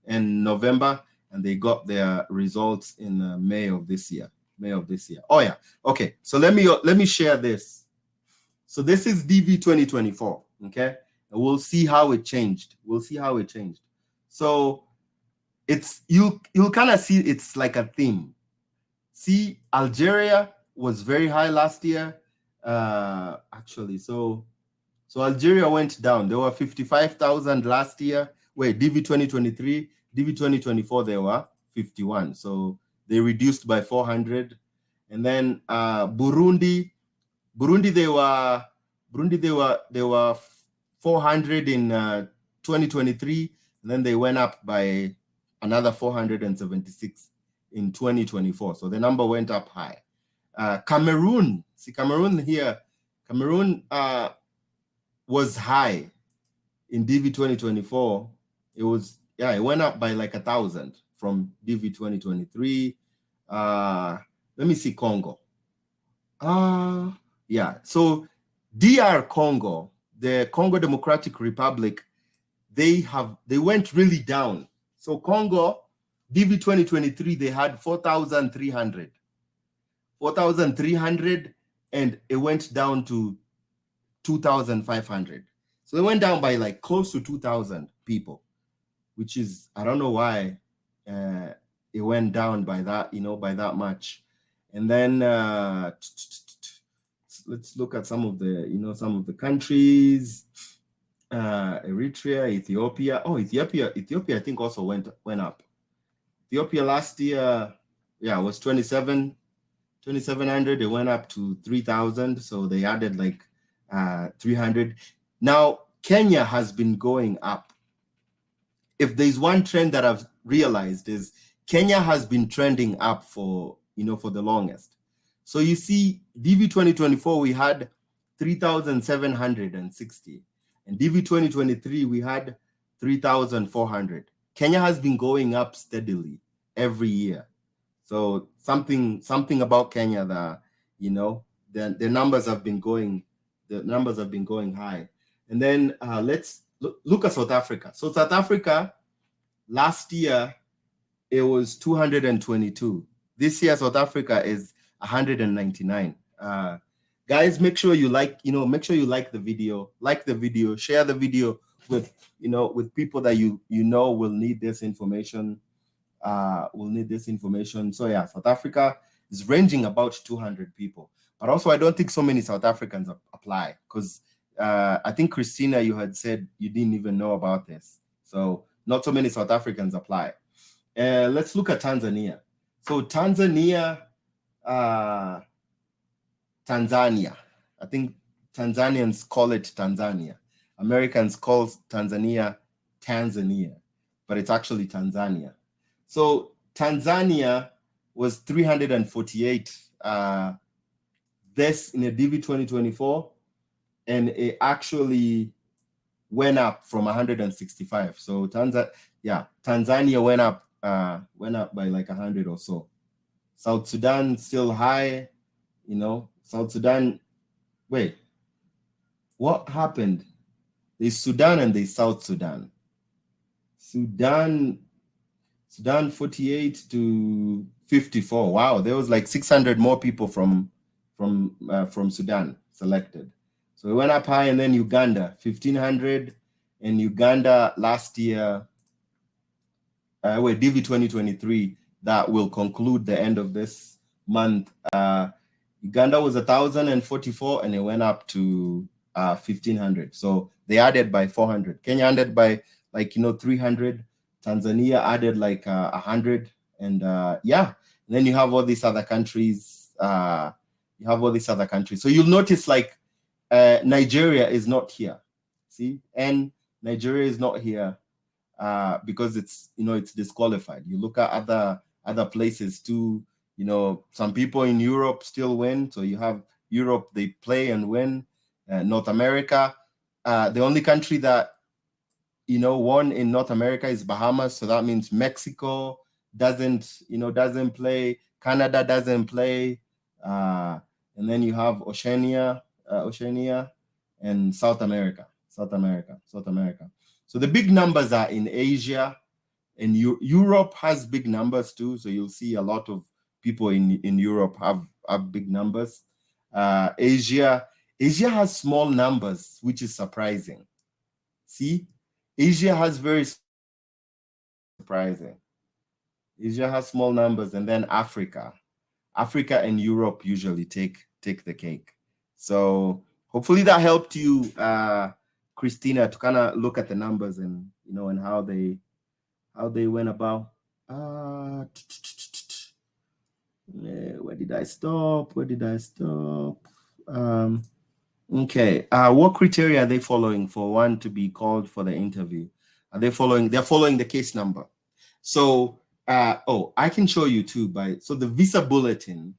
and November, and they got their results in May of this year. Oh yeah. Okay. So let me share this. So this is DV 2024. Okay. And we'll see how it changed. So it's you'll kind of see it's like a theme. See, Algeria was very high last year. Actually, so Algeria went down. There were 55,000 last year. Wait, DV 2023, DV 2024, there were 51. So they reduced by 400. And then Burundi, they were 400 in 2023, and then they went up by another 476 in 2024. So the number went up high. Cameroon, Cameroon was high in DV 2024. It went up by like 1,000 from DV 2023. Let me see Congo. Yeah, so DR Congo, the Congo Democratic Republic, they went really down. So Congo, DV 2023, they had 4,300, and it went down to 2,500. So they went down by like close to 2,000 people, which is, I don't know why it went down by that, by that much. And then let's look at some of the countries. Eritrea, Ethiopia. Oh, Ethiopia I think also went up. Ethiopia last year, was 2,700. It went up to 3,000. So they added like 300. Now Kenya has been going up. If there's one trend that I've realized is Kenya has been trending up for the longest. So you see, DV 2024, we had 3,760. And DV 2023, we had 3,400. Kenya has been going up steadily every year. So something about Kenya that, you know, the numbers have been going, high. And then let's look at South Africa. So South Africa, last year, it was 222. This year, South Africa is 199. Guys, make sure you like the video, share the video with, with people that you will need this information. So yeah, South Africa is ranging about 200 people. But also, I don't think so many South Africans apply, because I think, Christina, you had said you didn't even know about this. So not so many South Africans apply. Let's look at Tanzania. So Tanzania, I think Tanzanians call it Tanzania. Americans call Tanzania, but it's actually Tanzania. So Tanzania was 348 this in a DV 2024, and it actually went up from 165. So Tanzania went up by like 100 or so. South Sudan still high, South Sudan. Wait, what happened? There's Sudan and there's South Sudan. Sudan 48 to 54. Wow, there was like 600 more people from Sudan selected. So it went up high. And then Uganda, 1,500. And Uganda last year, DV 2023, that will conclude the end of this month. Uganda was 1,044, and it went up to 1,500. So they added by 400. Kenya added by 300. Tanzania added like 100. And yeah, and then you have all these other countries. So you'll notice Nigeria is not here. See, and Nigeria is not here because it's disqualified. You look at other places too. Some people in Europe still win. So you have Europe, they play and win. North America, the only country that won in North America is Bahamas. So that means Mexico doesn't play. Canada doesn't play. And then you have Oceania, and South America. So the big numbers are in Asia, and Europe has big numbers too. So you'll see a lot of people in Europe have big numbers. Asia has small numbers, which is surprising. See, Asia has very surprising. Asia has small numbers, and then Africa and Europe usually take the cake. So hopefully that helped you, Christina, to kind of look at the numbers and and how they went about. Where did I stop? Okay. What criteria are they following for one to be called for the interview? They're following the case number. So I can show you too. So the visa bulletin,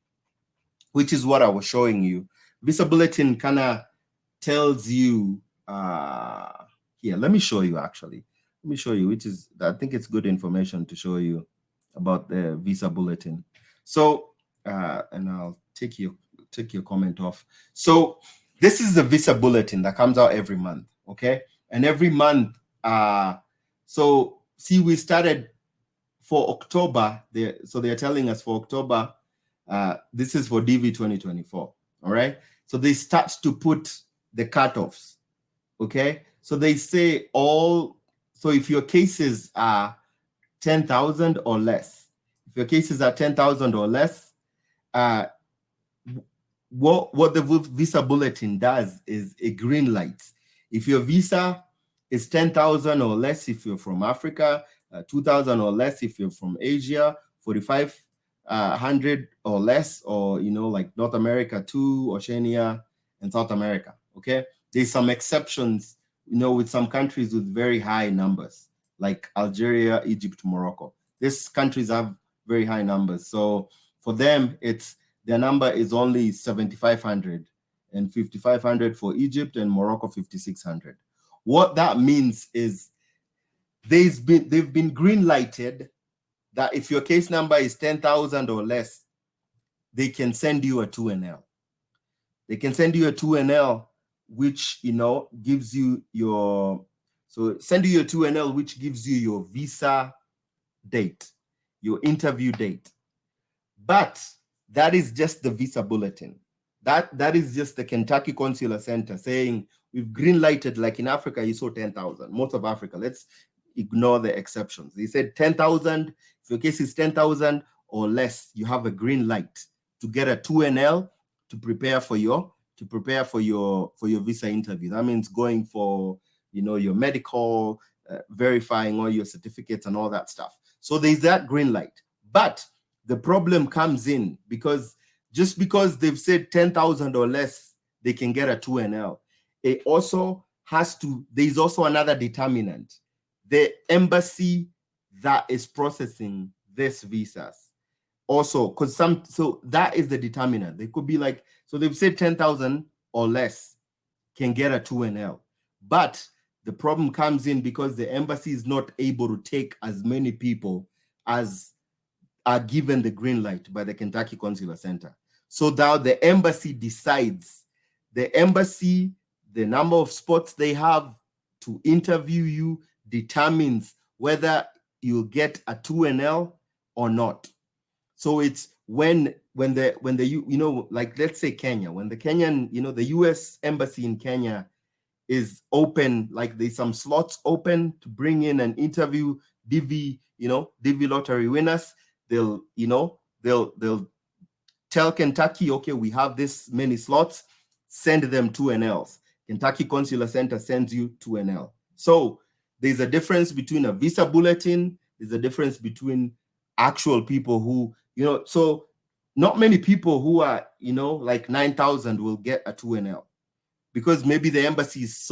which is what I was showing you, visa bulletin kind of tells you here. Let me show you, which is, I think it's good information to show you about the visa bulletin. So and I'll take your comment off. So this is the visa bulletin that comes out every month. Okay, and every month, so see, we started for October. So they're telling us for October, this is for DV 2024. All right, so they start to put the cutoffs. Okay, so they say so if your cases are 10,000 or less, what the visa bulletin does is a green light. If your visa is 10,000 or less if you're from Africa, 2,000 or less if you're from Asia, 4,500 or less, or like North America too, Oceania and South America. Okay, there's some exceptions, with some countries with very high numbers, like Algeria, Egypt, Morocco. These countries have very high numbers. So for them, their number is only 7,500, and 5,500 for Egypt, and Morocco 5,600. What that means is they've been green lighted that if your case number is 10,000 or less, they can send you a 2NL. They can send you a 2NL, which, you know, gives you your, so send you your 2NL, which gives you your visa date, your interview date. But that is just the visa bulletin. That is just the Kentucky Consular Center saying we've green lighted, like in Africa, you saw 10,000, most of Africa. Let's ignore the exceptions. They said 10,000. If your case is 10,000 or less, you have a green light to get a 2NL to prepare for your visa interview. That means going for, you know, your medical, verifying all your certificates and all that stuff. So there's that green light. But the problem comes in because just because they've said 10,000 or less, they can get a 2NL. It also has to, there's also another determinant. The embassy that is processing this visas also, because so that is the determinant. They could be like, so they've said 10,000 or less can get a 2NL. But the problem comes in because the embassy is not able to take as many people as are given the green light by the Kentucky Consular Center. So now the embassy decides, the embassy, the number of spots they have to interview you determines whether you'll get a 2NL or not. So it's when the you know, like let's say Kenya, when the Kenyan, you know, the US embassy in Kenya is open, like there's some slots open to bring in and interview DV, you know, DV lottery winners. They'll tell Kentucky, okay, we have this many slots, send them 2NLs. Kentucky Consular Center sends you 2NL. So there's a difference between a visa bulletin, there's a difference between actual people who, you know, so not many people who are, you know, like 9,000 will get a 2NL because maybe the embassy is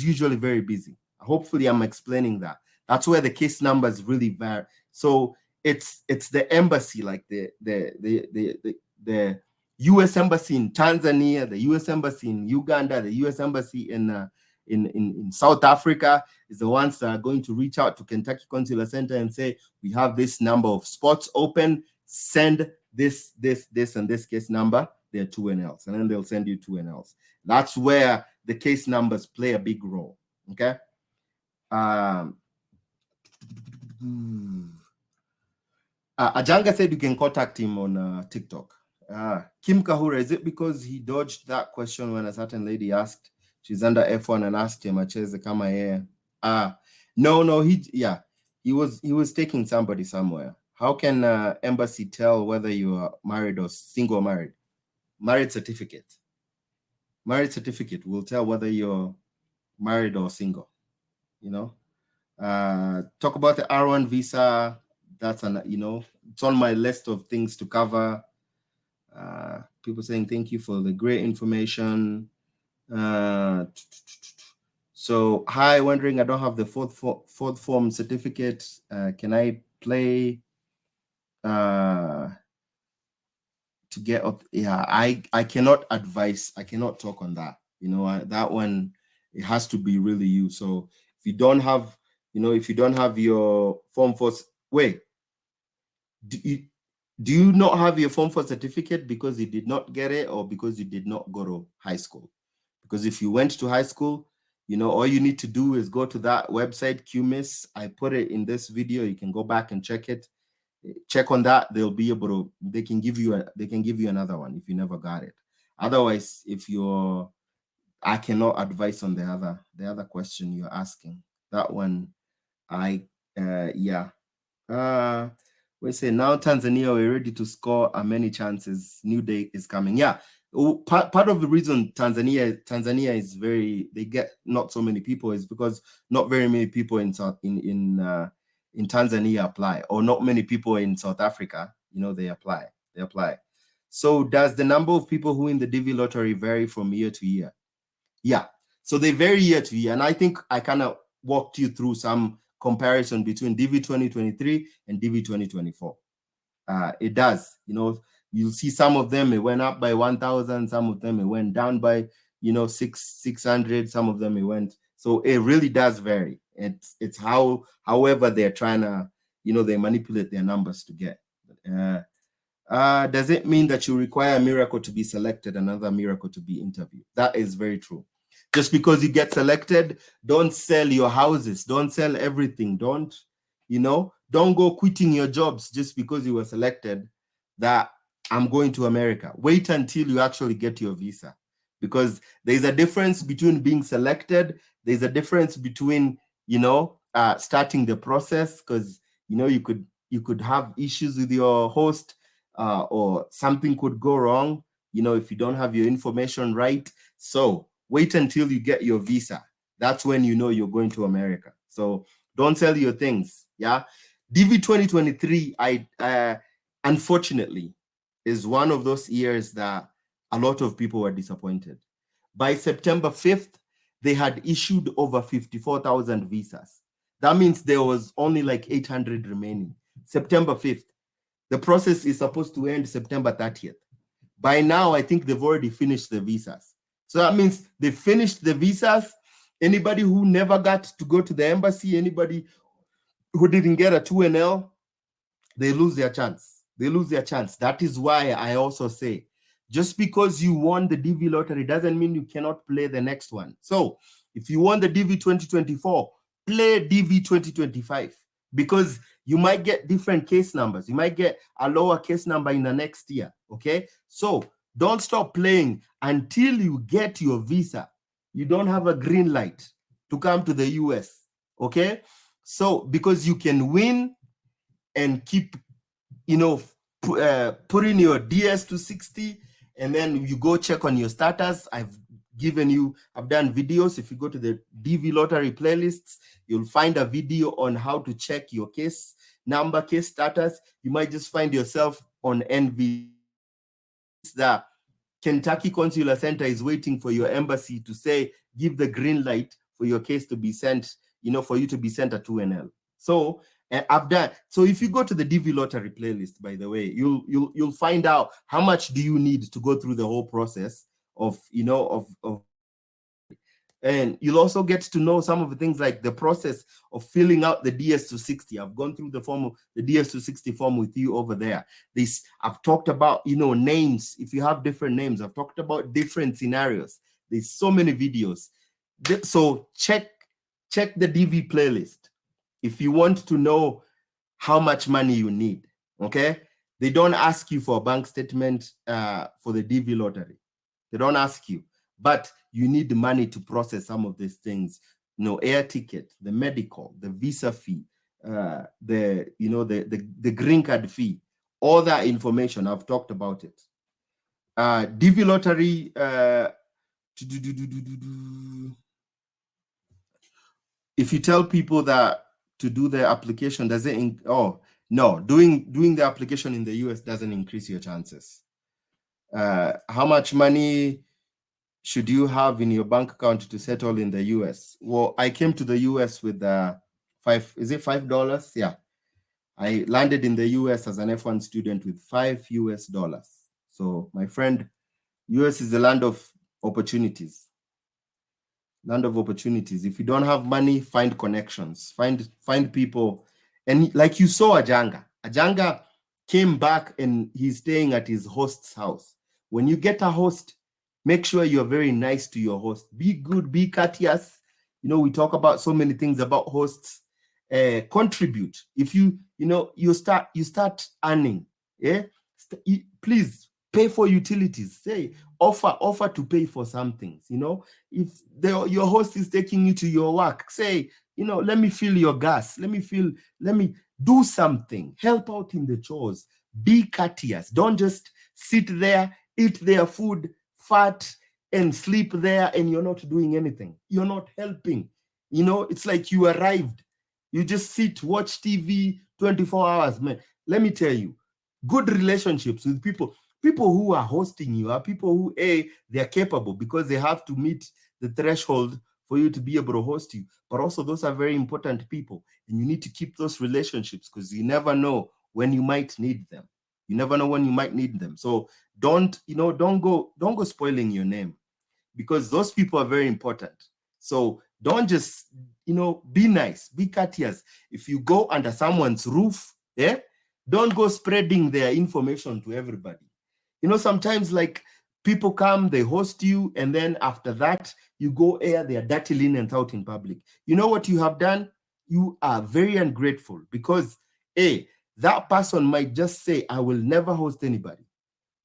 usually very busy. Hopefully I'm explaining that. That's where the case numbers really vary. So it's the embassy, like the U.S. embassy in Tanzania, the U.S. embassy in Uganda, the U.S. embassy in South Africa is the ones that are going to reach out to Kentucky Consular Center and say, we have this number of spots open, send this, and this case number, they're 2NLs, and then they'll send you 2NLs. That's where the case numbers play a big role, okay? Ajanga said you can contact him on TikTok. Kim Kahura, is it because he dodged that question when a certain lady asked, she's under F1 and asked him, acheze kama yeye? No, he was taking somebody somewhere. How can embassy tell whether you are married or single or married? Marriage certificate will tell whether you're married or single, you know? Talk about the R1 visa. That's you know, it's on my list of things to cover. People saying thank you for the great information. So hi, wondering I don't have the fourth form certificate. Can I play to get up? Yeah, I cannot advise. I cannot talk on that. You know, that one, it has to be really you. So if you don't have, you know, if you don't have your form 4, wait, do you not have your form 4 certificate because you did not get it or because you did not go to high school? Because if you went to high school, you know, all you need to do is go to that website, QMIS. I put it in this video. You can go back and check it. Check on that. They'll be able to, they can give you another one if you never got it. Otherwise, I cannot advise on the other question you're asking. That one, we say now Tanzania, we're ready to score many chances. New day is coming. Yeah. Part of the reason Tanzania is they get not so many people is because not very many people in Tanzania apply, or not many people in South Africa, you know, they apply. So does the number of people who win the DV lottery vary from year to year? Yeah. So they vary year to year. And I think I kind of walked you through some comparison between DV 2023 and DV 2024. It does, you know, You'll see some of them, it went up by 1,000. Some of them, it went down by, 600. Some of them, it went. So it really does vary. It's however they're trying to, they manipulate their numbers to get. Does it mean that you require a miracle to be selected, another miracle to be interviewed? That is very true. Just because you get selected, don't sell your houses, don't sell everything, don't go quitting your jobs just because you were selected that I'm going to America. Wait until you actually get your visa, because there's a difference between being selected. There's a difference between, starting the process, because, you could have issues with your host, or something could go wrong, if you don't have your information right. So wait until you get your visa. That's when you're going to America. So don't sell your things. Yeah. DV 2023, unfortunately, is one of those years that a lot of people were disappointed. By September 5th, they had issued over 54,000 visas. That means there was only like 800 remaining. September 5th. The process is supposed to end September 30th. By now, I think they've already finished the visas. So that means they finished the visas. Anybody who never got to go to the embassy, anybody who didn't get a 2NL, they lose their chance. They lose their chance. That is why I also say, just because you won the DV lottery doesn't mean you cannot play the next one. So if you won the DV 2024, play DV 2025, because you might get different case numbers. You might get a lower case number in the next year, okay? So don't stop playing until you get your visa. You don't have a green light to come to the US, okay? So because you can win and keep, putting your DS to 60, and then you go check on your status. I've done videos. If you go to the DV lottery playlists, you'll find a video on how to check your case number, case status. You might just find yourself on NV. The Kentucky Consular Center is waiting for your embassy to say, give the green light for your case to be sent, for you to be sent a 2NL. So so if you go to the DV lottery playlist, by the way, you'll find out how much do you need to go through the whole process of, and you'll also get to know some of the things like the process of filling out the DS260. I've gone through the DS260 form with you over there. I've talked about, names. If you have different names, I've talked about different scenarios. There's so many videos. So check the DV playlist if you want to know how much money you need, okay? They don't ask you for a bank statement for the DV lottery. They don't ask you, but you need the money to process some of these things. Air ticket, the medical, the visa fee, the green card fee, all that information. I've talked about it. DV lottery. If you tell people that to do the application, does it? No, doing the application in the US doesn't increase your chances. How much money should you have in your bank account to settle in the US? Well, I came to the US with $5? Yeah. I landed in the US as an F1 student with $5. So my friend, US is the land of opportunities. Land of opportunities. If you don't have money, find connections, find people. And like you saw Ajanga came back and he's staying at his host's house. When you get a host, make sure you're very nice to your host. Be good, be courteous. We talk about so many things about hosts. Contribute. If you start earning, please pay for utilities. Say offer to pay for some things. If your host is taking you to your work, say, let me fill your gas. Let me do something. Help out in the chores. Be courteous. Don't just sit there, eat their food, fat, and sleep there, and you're not doing anything. You're not helping. It's like you arrived. You just sit, watch TV 24 hours, man. Let me tell you, good relationships with people who are hosting you are people who, they're capable because they have to meet the threshold for you to be able to host you. But also those are very important people, and you need to keep those relationships because you never know when you might need them. You never know when you might need them. So don't go spoiling your name, because those people are very important. So don't just, be nice, be courteous. If you go under someone's roof, don't go spreading their information to everybody. Sometimes like people come, they host you, and then after that, you go air their dirty linens out in public. You know what you have done? You are very ungrateful, because that person might just say, I will never host anybody.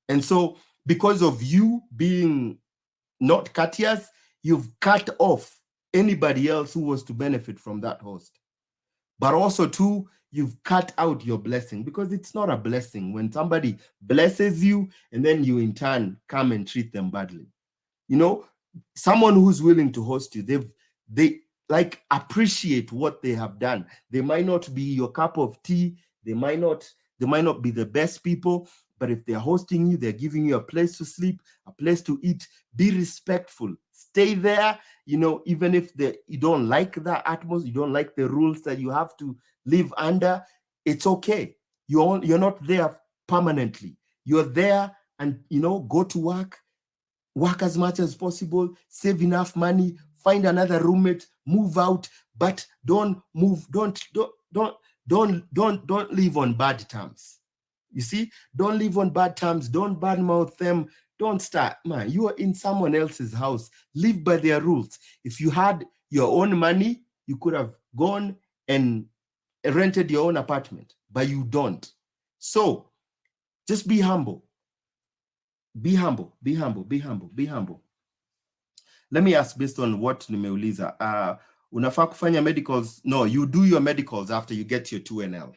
And so because of you being not courteous, you've cut off anybody else who was to benefit from that host. But also too, you've cut out your blessing, because it's not a blessing when somebody blesses you and then you in turn come and treat them badly. Someone who's willing to host you, they like appreciate what they have done. They might not be your cup of tea, they might not be the best people, but if they're hosting you, they're giving you a place to sleep, a place to eat. Be respectful, stay there, even if you don't like the atmosphere, you don't like the rules that you have to live under, it's okay. You're not there permanently. You're there, and go to work as much as possible, save enough money, find another roommate, move out, but don't live on bad terms. You see, don't live on bad terms, don't badmouth them, don't start, man, you are in someone else's house, live by their rules. If you had your own money, you could have gone and rented your own apartment, but you don't. So just be humble. Be humble, be humble, be humble, be humble. Let me ask, based on what nimeuliza, unafaa kufanya medicals? No, you do your medicals after you get your 2NL.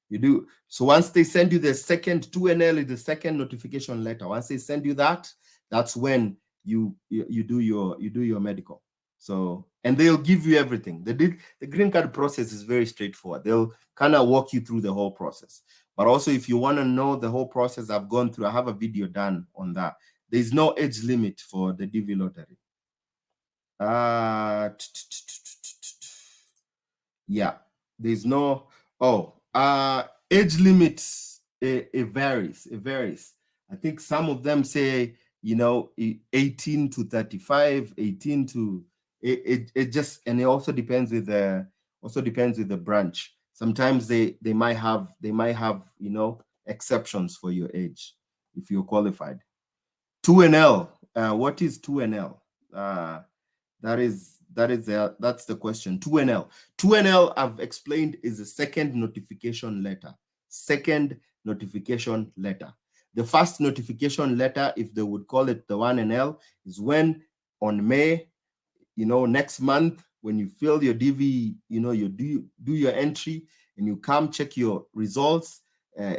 You do. So once they send you the second 2NL, is the second notification letter. Once they send you that, that's when you do your medical. So, and they'll give you everything. The green card process is very straightforward. They'll kind of walk you through the whole process. But also, if you want to know the whole process I've gone through, I have a video done on that. There's no age limit for the DV lottery. Yeah, there's no age limits. It varies. I think some of them say 18 to 35, 18 to it just, and it also depends with the branch. Sometimes they might have exceptions for your age if you're qualified. 2NL. What is 2NL? That's the question. 2NL. 2NL, I've explained, is a second notification letter. Second notification letter. The first notification letter, if they would call it the 1NL, is when on May, next month, when you fill your DV, you do your entry and you come check your results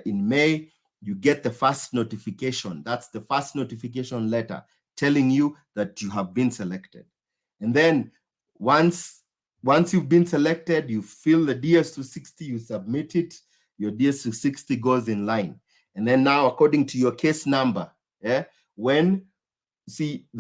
in May, you get the first notification. That's the first notification letter telling you that you have been selected. And then once you've been selected, you fill the DS-260, you submit it, your DS-260 goes in line. And then now, according to your case number, the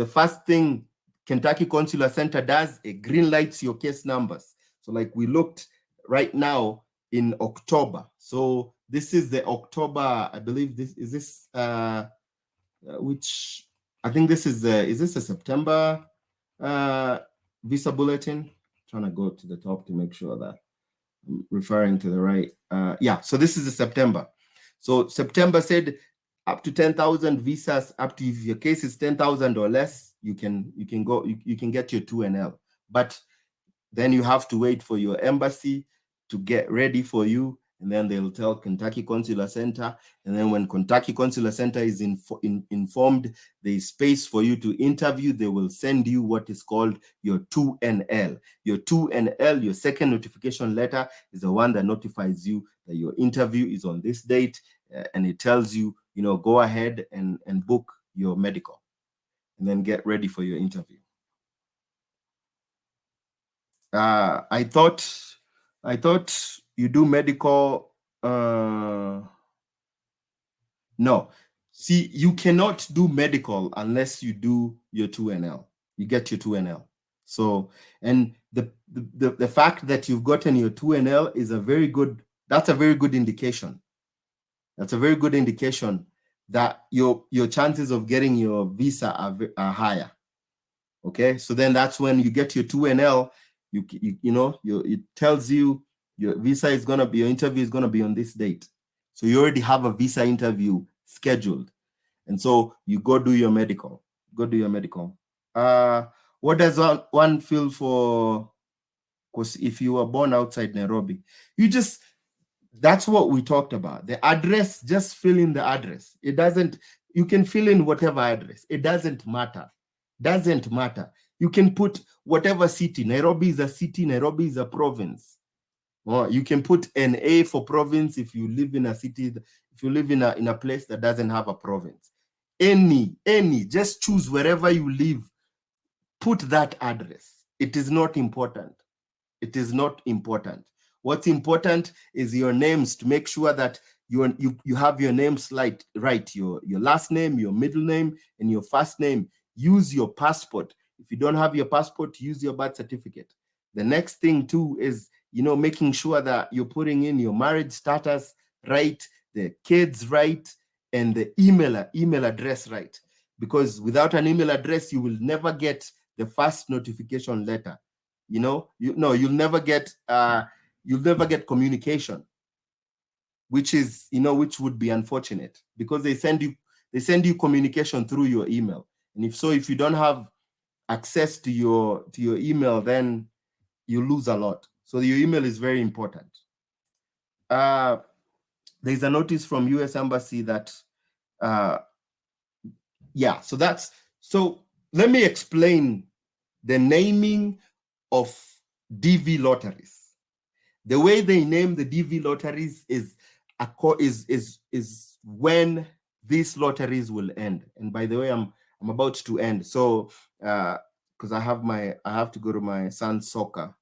first thing Kentucky Consular Center does, it green lights your case numbers. So like we looked right now in October. So this is the October, I believe which I think this is this a September visa bulletin? I'm trying to go to the top to make sure that I'm referring to the right. Yeah, so this is the September. So September said up to 10,000 visas, up to, if your case is 10,000 or less, you can get your 2NL. But then you have to wait for your embassy to get ready for you, and then they'll tell Kentucky Consular Center, and then when Kentucky Consular Center is informed there is space for you to interview, they will send you what is called your 2NL. Your 2NL, your second notification letter, is the one that notifies you that your interview is on this date, and it tells you, go ahead and book your medical, and then get ready for your interview. I thought you do medical. No, see, you cannot do medical unless you do your 2NL. You get your 2NL. So, and the fact that you've gotten your 2NL is a very good indication. That's a very good indication that your chances of getting your visa are higher. Okay, so then that's when you get your 2NL. It tells you your visa is gonna be, your interview is gonna be on this date. So you already have a visa interview scheduled, and so you go do your medical. Go do your medical. What does one feel for? Because if you were born outside Nairobi, that's what we talked about. The address, just fill in the address. It doesn't, you can fill in whatever address. It doesn't matter. Doesn't matter. You can put whatever city. Nairobi is a city. Nairobi is a province. Or you can put an A for province if you live in a city, if you live in a place that doesn't have a province. Any, just choose wherever you live. Put that address. It is not important. It is not important. What's important is your names, to make sure that you have your names right. Your last name, your middle name, and your first name. Use your passport. If you don't have your passport, use your birth certificate. The next thing too is, making sure that you're putting in your marriage status right, the kids right, and the email address right. Because without an email address, you will never get the first notification letter. You'll never get communication, which would be unfortunate, because they send you communication through your email. And if you don't have access to your email, then you lose a lot. So your email is very important. There's a notice from US Embassy that so let me explain the naming of DV lotteries. The way they name the DV lotteries is when these lotteries will end. And by the way, I'm about to end. So because I have to go to my son's soccer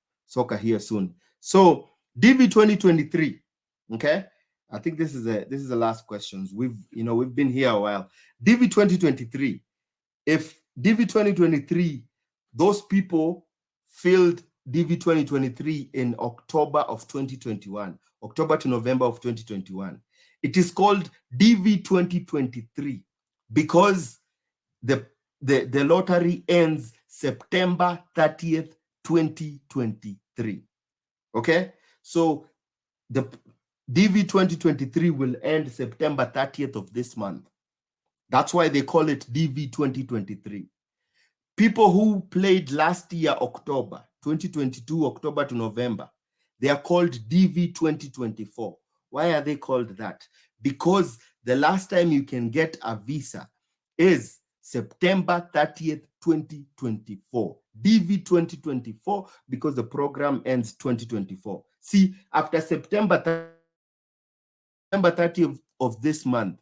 here soon. So DV 2023. Okay, I think this is the last questions. We've been here a while. DV 2023. If DV 2023, those people filled DV 2023 in October of 2021, October to November of 2021. It is called DV 2023 because the lottery ends September 30th, 2023. Okay? So the DV 2023 will end September 30th of this month. That's why they call it DV 2023. People who played last year, October, 2022, October to November, they are called DV 2024. Why are they called that? Because the last time you can get a visa is September 30th, 2024. DV 2024, because the program ends 2024. See, after September 30th of this month,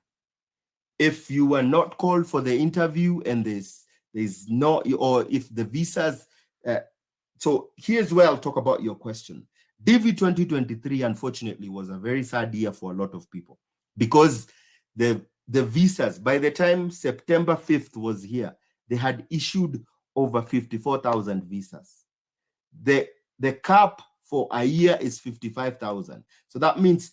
if you were not called for the interview and there's no, or if the visas, so here's where I'll talk about your question. DV 2023, unfortunately, was a very sad year for a lot of people because the visas, by the time September 5th was here, they had issued over 54,000 visas. The cap for a year is 55,000. So that means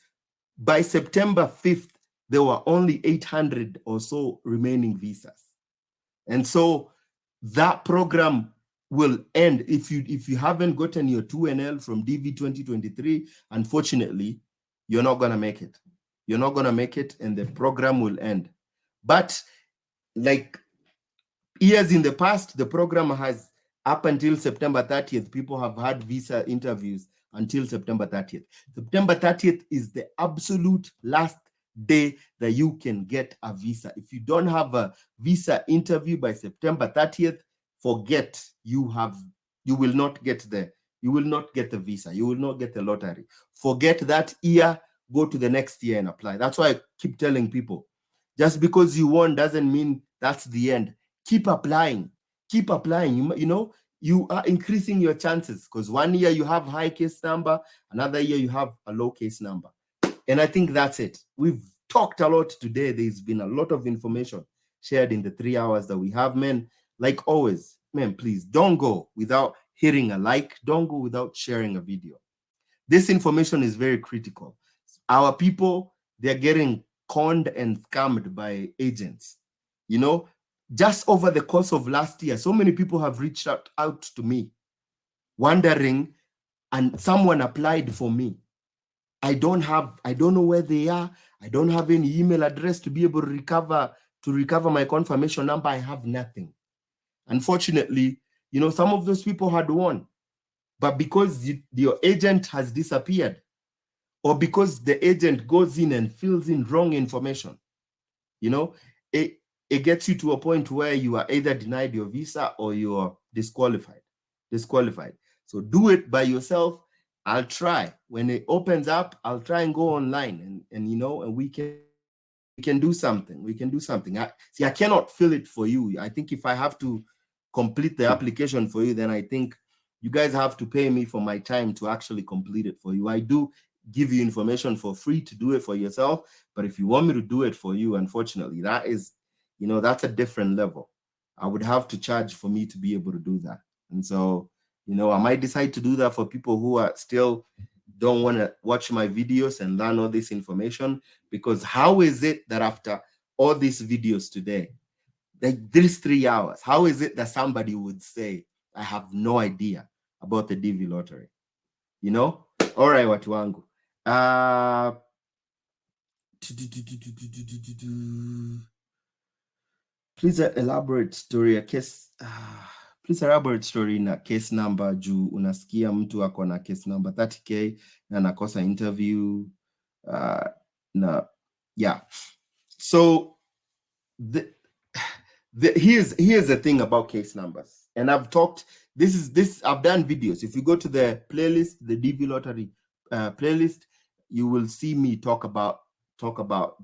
by September 5th, there were only 800 or so remaining visas. And so that program will end. If you haven't gotten your 2NL from DV 2023, unfortunately, you're not going to make it. You're not going to make it, and the program will end. But like years in the past, the program has, up until September 30th, people have had visa interviews until September 30th. September 30th is the absolute last day that you can get a visa. If you don't have a visa interview by September 30th, forget, you will not get the visa. You will not get the lottery. Forget that year, go to the next year and apply. That's why I keep telling people, just because you won doesn't mean that's the end. Keep applying. Keep applying. You are increasing your chances, because one year you have high case number, another year you have a low case number. And I think that's it. We've talked a lot today. There's been a lot of information shared in the 3 hours that we have, man. Like always, man, please don't go without hitting a like. Don't go without sharing a video. This information is very critical. Our people, they're getting caught conned and scammed by agents. You know, just over the course of last year, so many people have reached out to me wondering, and someone applied for me. I don't know where they are. I don't have any email address to be able to recover my confirmation number. I have nothing. Unfortunately, you know, some of those people had won, but because your agent has disappeared, or because the agent goes in and fills in wrong information, you know, it gets you to a point where you are either denied your visa or you are disqualified. So do it by yourself. I'll try. When it opens up, I'll try and go online and you know, and we can do something. I cannot fill it for you. I think if I have to complete the application for you, then I think you guys have to pay me for my time to actually complete it for you. I do give you information for free to do it for yourself, but if you want me to do it for you, unfortunately, that is, you know, that's a different level. I would have to charge for me to be able to do that. And so, you know, I might decide to do that for people who are still don't want to watch my videos and learn all this information, because how is it that after all these videos today, like these 3 hours, how is it that somebody would say, I have no idea about the DV lottery? You know? All right, watu wangu. Please elaborate story a case. Please elaborate story na case number juu unasikia mtu ako na case number 30K na nakosa interview. Yeah. So here's the thing about case numbers, and I've talked. I've done videos. If you go to the playlist, the DV lottery playlist, you will see me talk about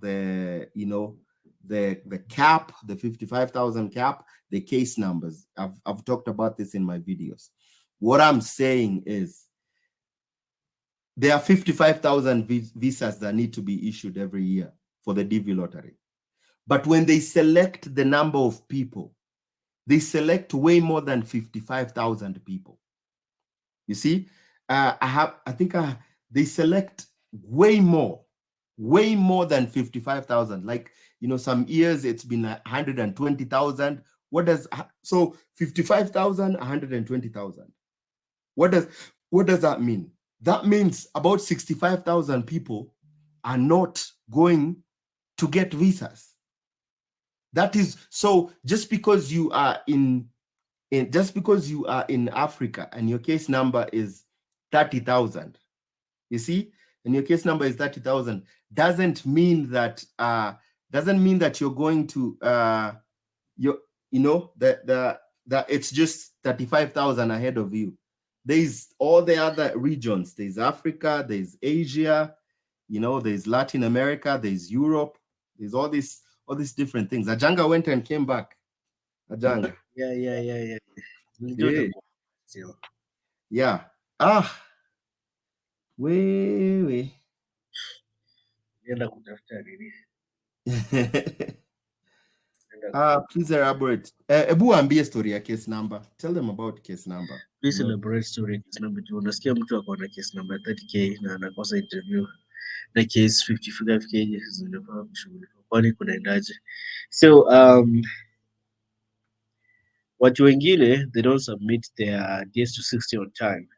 the, you know, the cap, the 55,000 cap, the case numbers. I've talked about this in my videos. What I'm saying is there are 55,000 visas that need to be issued every year for the DV lottery. But when they select the number of people, they select way more than 55,000 people. You see, they select way more than 55,000. Like, you know, some years it's been 120,000. So 55,000, 120,000. What does that mean? That means about 65,000 people are not going to get visas. That is, so just because you are in Africa and your case number is 30,000, you see, and your case number is 30,000, doesn't mean that you're going to that it's just 35,000 ahead of you. There's all the other regions. There's Africa, there's Asia, you know, there's Latin America, there's Europe, there's all these different things. Ajanga went and came back. Ajanga. Yeah. Yeah. We. Please elaborate. Ebu ambie story ya case number. Tell them about case number. Please elaborate story ya case number. Unasikia mtu ako na case number 30K na anakosa interview na case 55K zinafaa kushughulikiwa. Kwani kunaendaje? So watu wengine, they don't submit their DS-260 on time.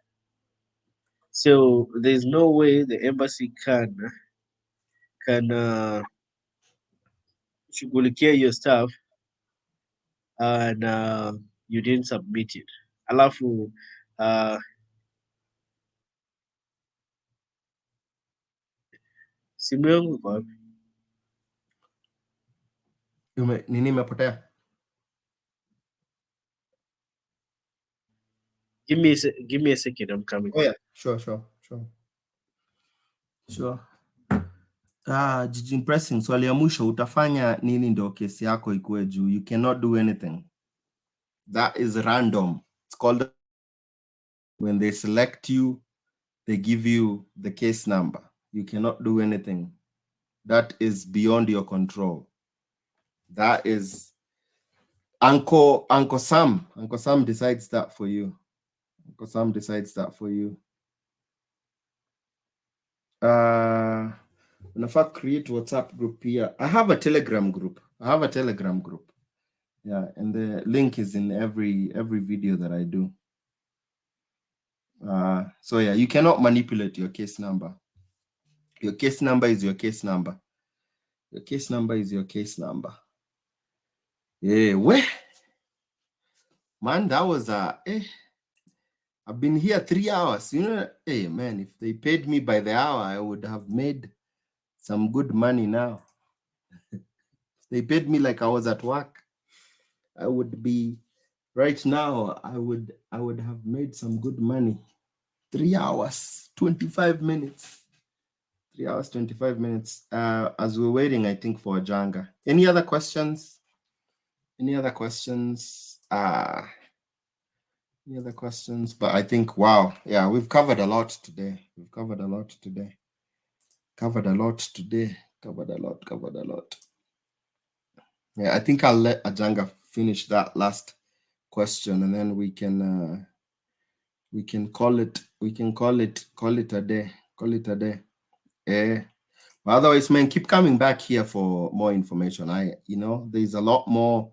So there's no way the embassy can shughulikia your stuff and you didn't submit it. Alafu simu yangu iko wapi? Nini imepotea? Give me a second, I'm coming. Oh yeah, sure. Jiji Pressing, swali ya mwisho, utafanya nini ndio kesi yako ikuwe juu? You cannot do anything. That is random. It's called, when they select you, they give you the case number. You cannot do anything. That is beyond your control. That is Uncle Sam. Uncle Sam decides that for you. Uncle Sam decides that for you. unafaa create WhatsApp group here. I have a Telegram group. Yeah, and the link is in every video that I do. So yeah, you cannot manipulate your case number. Your case number is your case number. Your case number is your case number. Yeah, where? Man, that was I've been here 3 hours. You know, hey man, if they paid me by the hour, I would have made some good money now. If they paid me like I was at work, I would be right now. I would have made some good money. 3 hours, 25 minutes. 3 hours, 25 minutes. As we're waiting, I think, for Ajanga. Any other questions? Any other questions? Any other questions? But I think, wow, yeah, we've covered a lot today. Covered a lot. Yeah, I think I'll let Ajanga finish that last question, and then we can call it a day. Otherwise, man, keep coming back here for more information. There's a lot more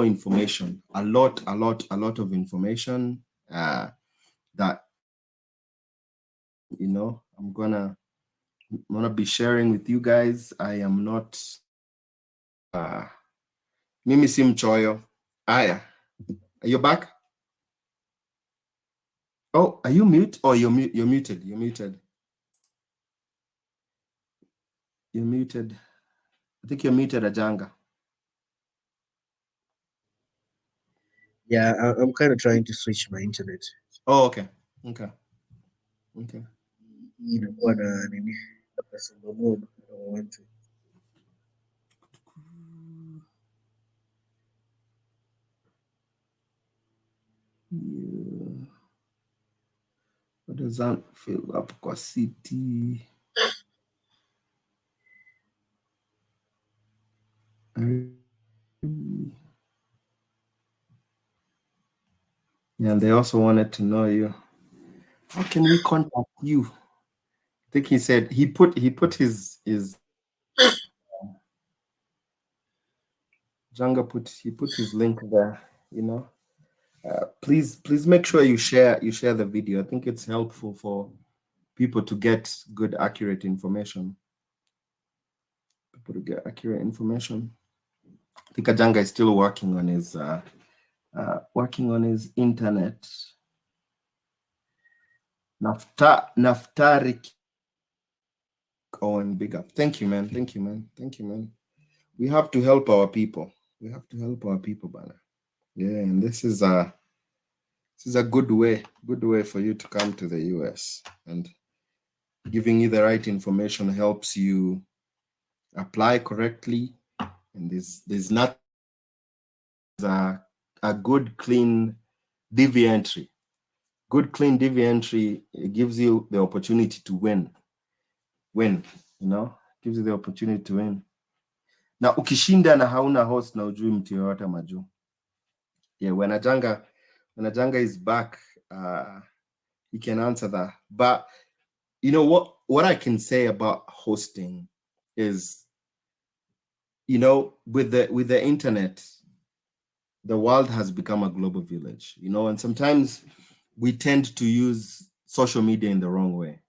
information, a lot of information that I'm gonna be sharing with you guys. I am not Mimi si mchoyo. Aya, are you back? Oh, are you mute? Oh, you're muted. You're muted. I think you're muted, Ajanga. Yeah, I'm kind of trying to switch my internet. Oh, okay. Inakuwa na nini? Kasumba mode. I don't want to. Yeah. What does that fill up kwa city? Yeah, they also wanted to know you. How can we contact you? I think he said he put his Janga put his link there. Please make sure you share the video. I think it's helpful for people to get good, accurate information. I think Ajanga is still working on his internet. Naftari Owen, big up. Thank you, man. We have to help our people. Bana. Yeah, and this is a good way for you to come to the US, and giving you the right information helps you apply correctly. And there's not a good clean DV entry. Good clean DV entry, it gives you the opportunity to win. Gives you the opportunity to win. Na ukishinda na hauna host na ujui mtu yoyote majuu. Yeah, when Ajanga is back, he can answer that. But you know what I can say about hosting is, with the internet, the world has become a global village, and sometimes we tend to use social media in the wrong way.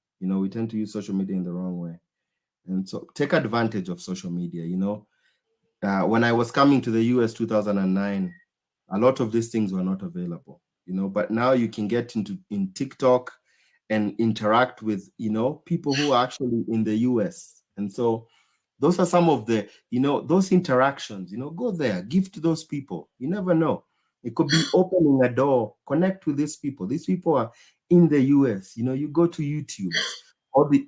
And so take advantage of social media. When I was coming to the US 2009, a lot of these things were not available, but now you can get in TikTok and interact with, people who are actually in the US. And so those are some of the, those interactions, go there, give to those people. You never know. It could be opening a door, connect with these people. These people are in the US. You go to YouTube,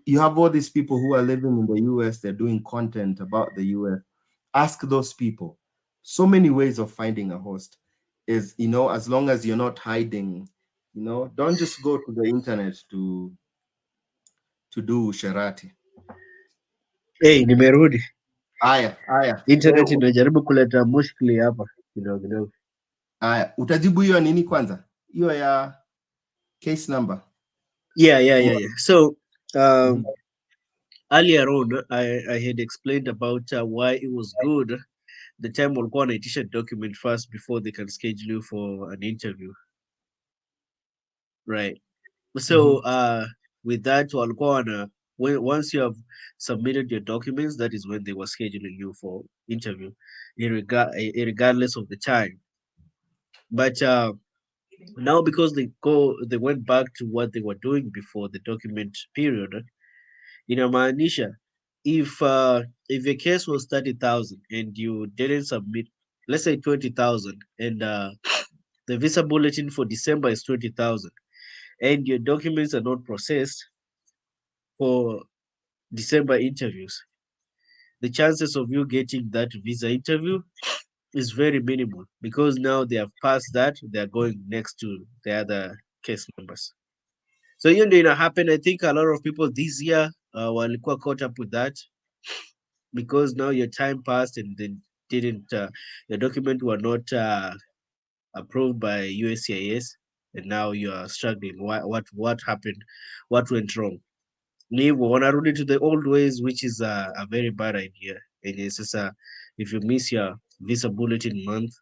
you have all these people who are living in the US, they're doing content about the US. Ask those people. So many ways of finding a host is, as long as you're not hiding, don't just go to the internet to do sherati. Hey, nimerudi. Aya. Internet inajaribu kuleta mushkili hapa kidogo. Aya, utajibu hiyo nini kwanza? Hiyo ya case number. Yeah. So, earlier on, I had explained about why it was good the time walikuwa wanaitisha document first before they can schedule you for an interview. Right. So with that walikuwa once you have submitted your documents, that is when they were scheduling you for interview, regardless of the time. But now because they went back to what they were doing before the document period, inamaanisha if your case was 30,000 and you didn't submit, let's say 20,000, and the visa bulletin for December is 20,000, and your documents are not processed for December interviews, the chances of you getting that visa interview is very minimal, because now they have passed that, they are going next to the other case numbers. So hiyo ndio ina happen. I think a lot of people this year walikuwa caught up with that, because now your time passed and then didn't your document were not approved by USCIS, and now you are struggling. What happened? What went wrong? Ni hivyo wanarudi to the old ways, which is a very bad idea. And it's just if you miss your visa bulletin month,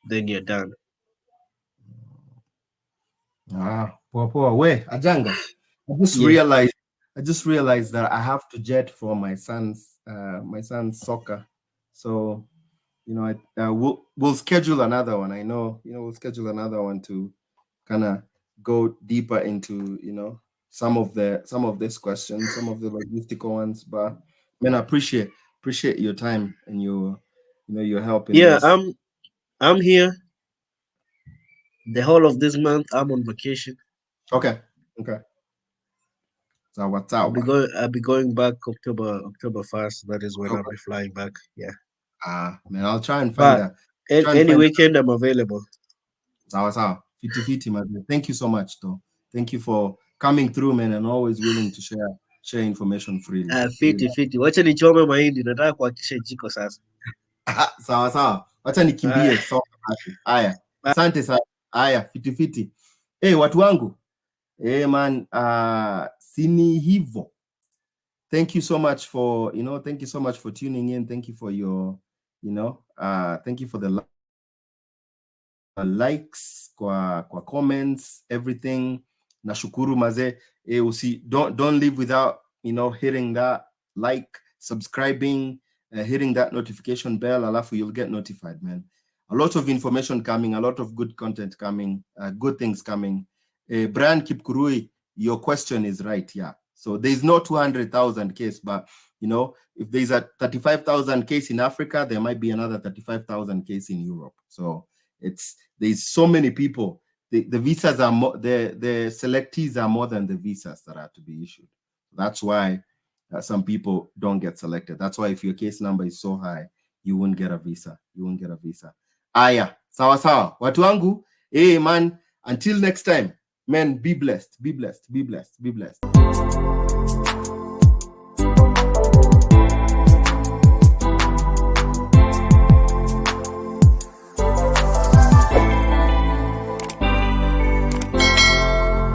then you're done. Poa poa. We Ajanga, I just realized that I have to jet for my son's soccer. So we'll schedule another one. I know we'll schedule another one to kind of go deeper into some of these questions, some of the logistical ones. But man, I appreciate your time and your help in this. I'm here the whole of this month. I'm on vacation. Okay. So what's out? I'll be going back October 1st. That is when I'll be flying back. Yeah. Man, I'll try and find any weekend I'm available. Sawa. Fiti, man. Thank you so much, though. Thank you for coming through, man, and always willing to share information freely. Fiti. Wacha nichome mahindi, nataka kuhakikisha jiko sasa. Sawa. Wacha nikimbie soka basi. Haya. Asante sana. Haya, fiti. Watu wangu. Man, sini hivo. Thank you so much for tuning in. Thank you for your, thank you for the likes, kwa comments, everything. Nashukuru maze. Don't leave without hitting that like, subscribing, hitting that notification bell. Alafu you'll get notified, man. A lot of information coming, a lot of good content coming, good things coming. Brian Kipkurui, your question is right. Yeah. So there's no 200,000 case, but if there's a 35,000 case in Africa, there might be another 35,000 case in Europe. So there's so many people. The visas are more, the selectees are more than the visas that are to be issued. That's why some people don't get selected. That's why if your case number is so high, you won't get a visa. Aya, sawa. Watu wangu, man, until next time, man, be blessed.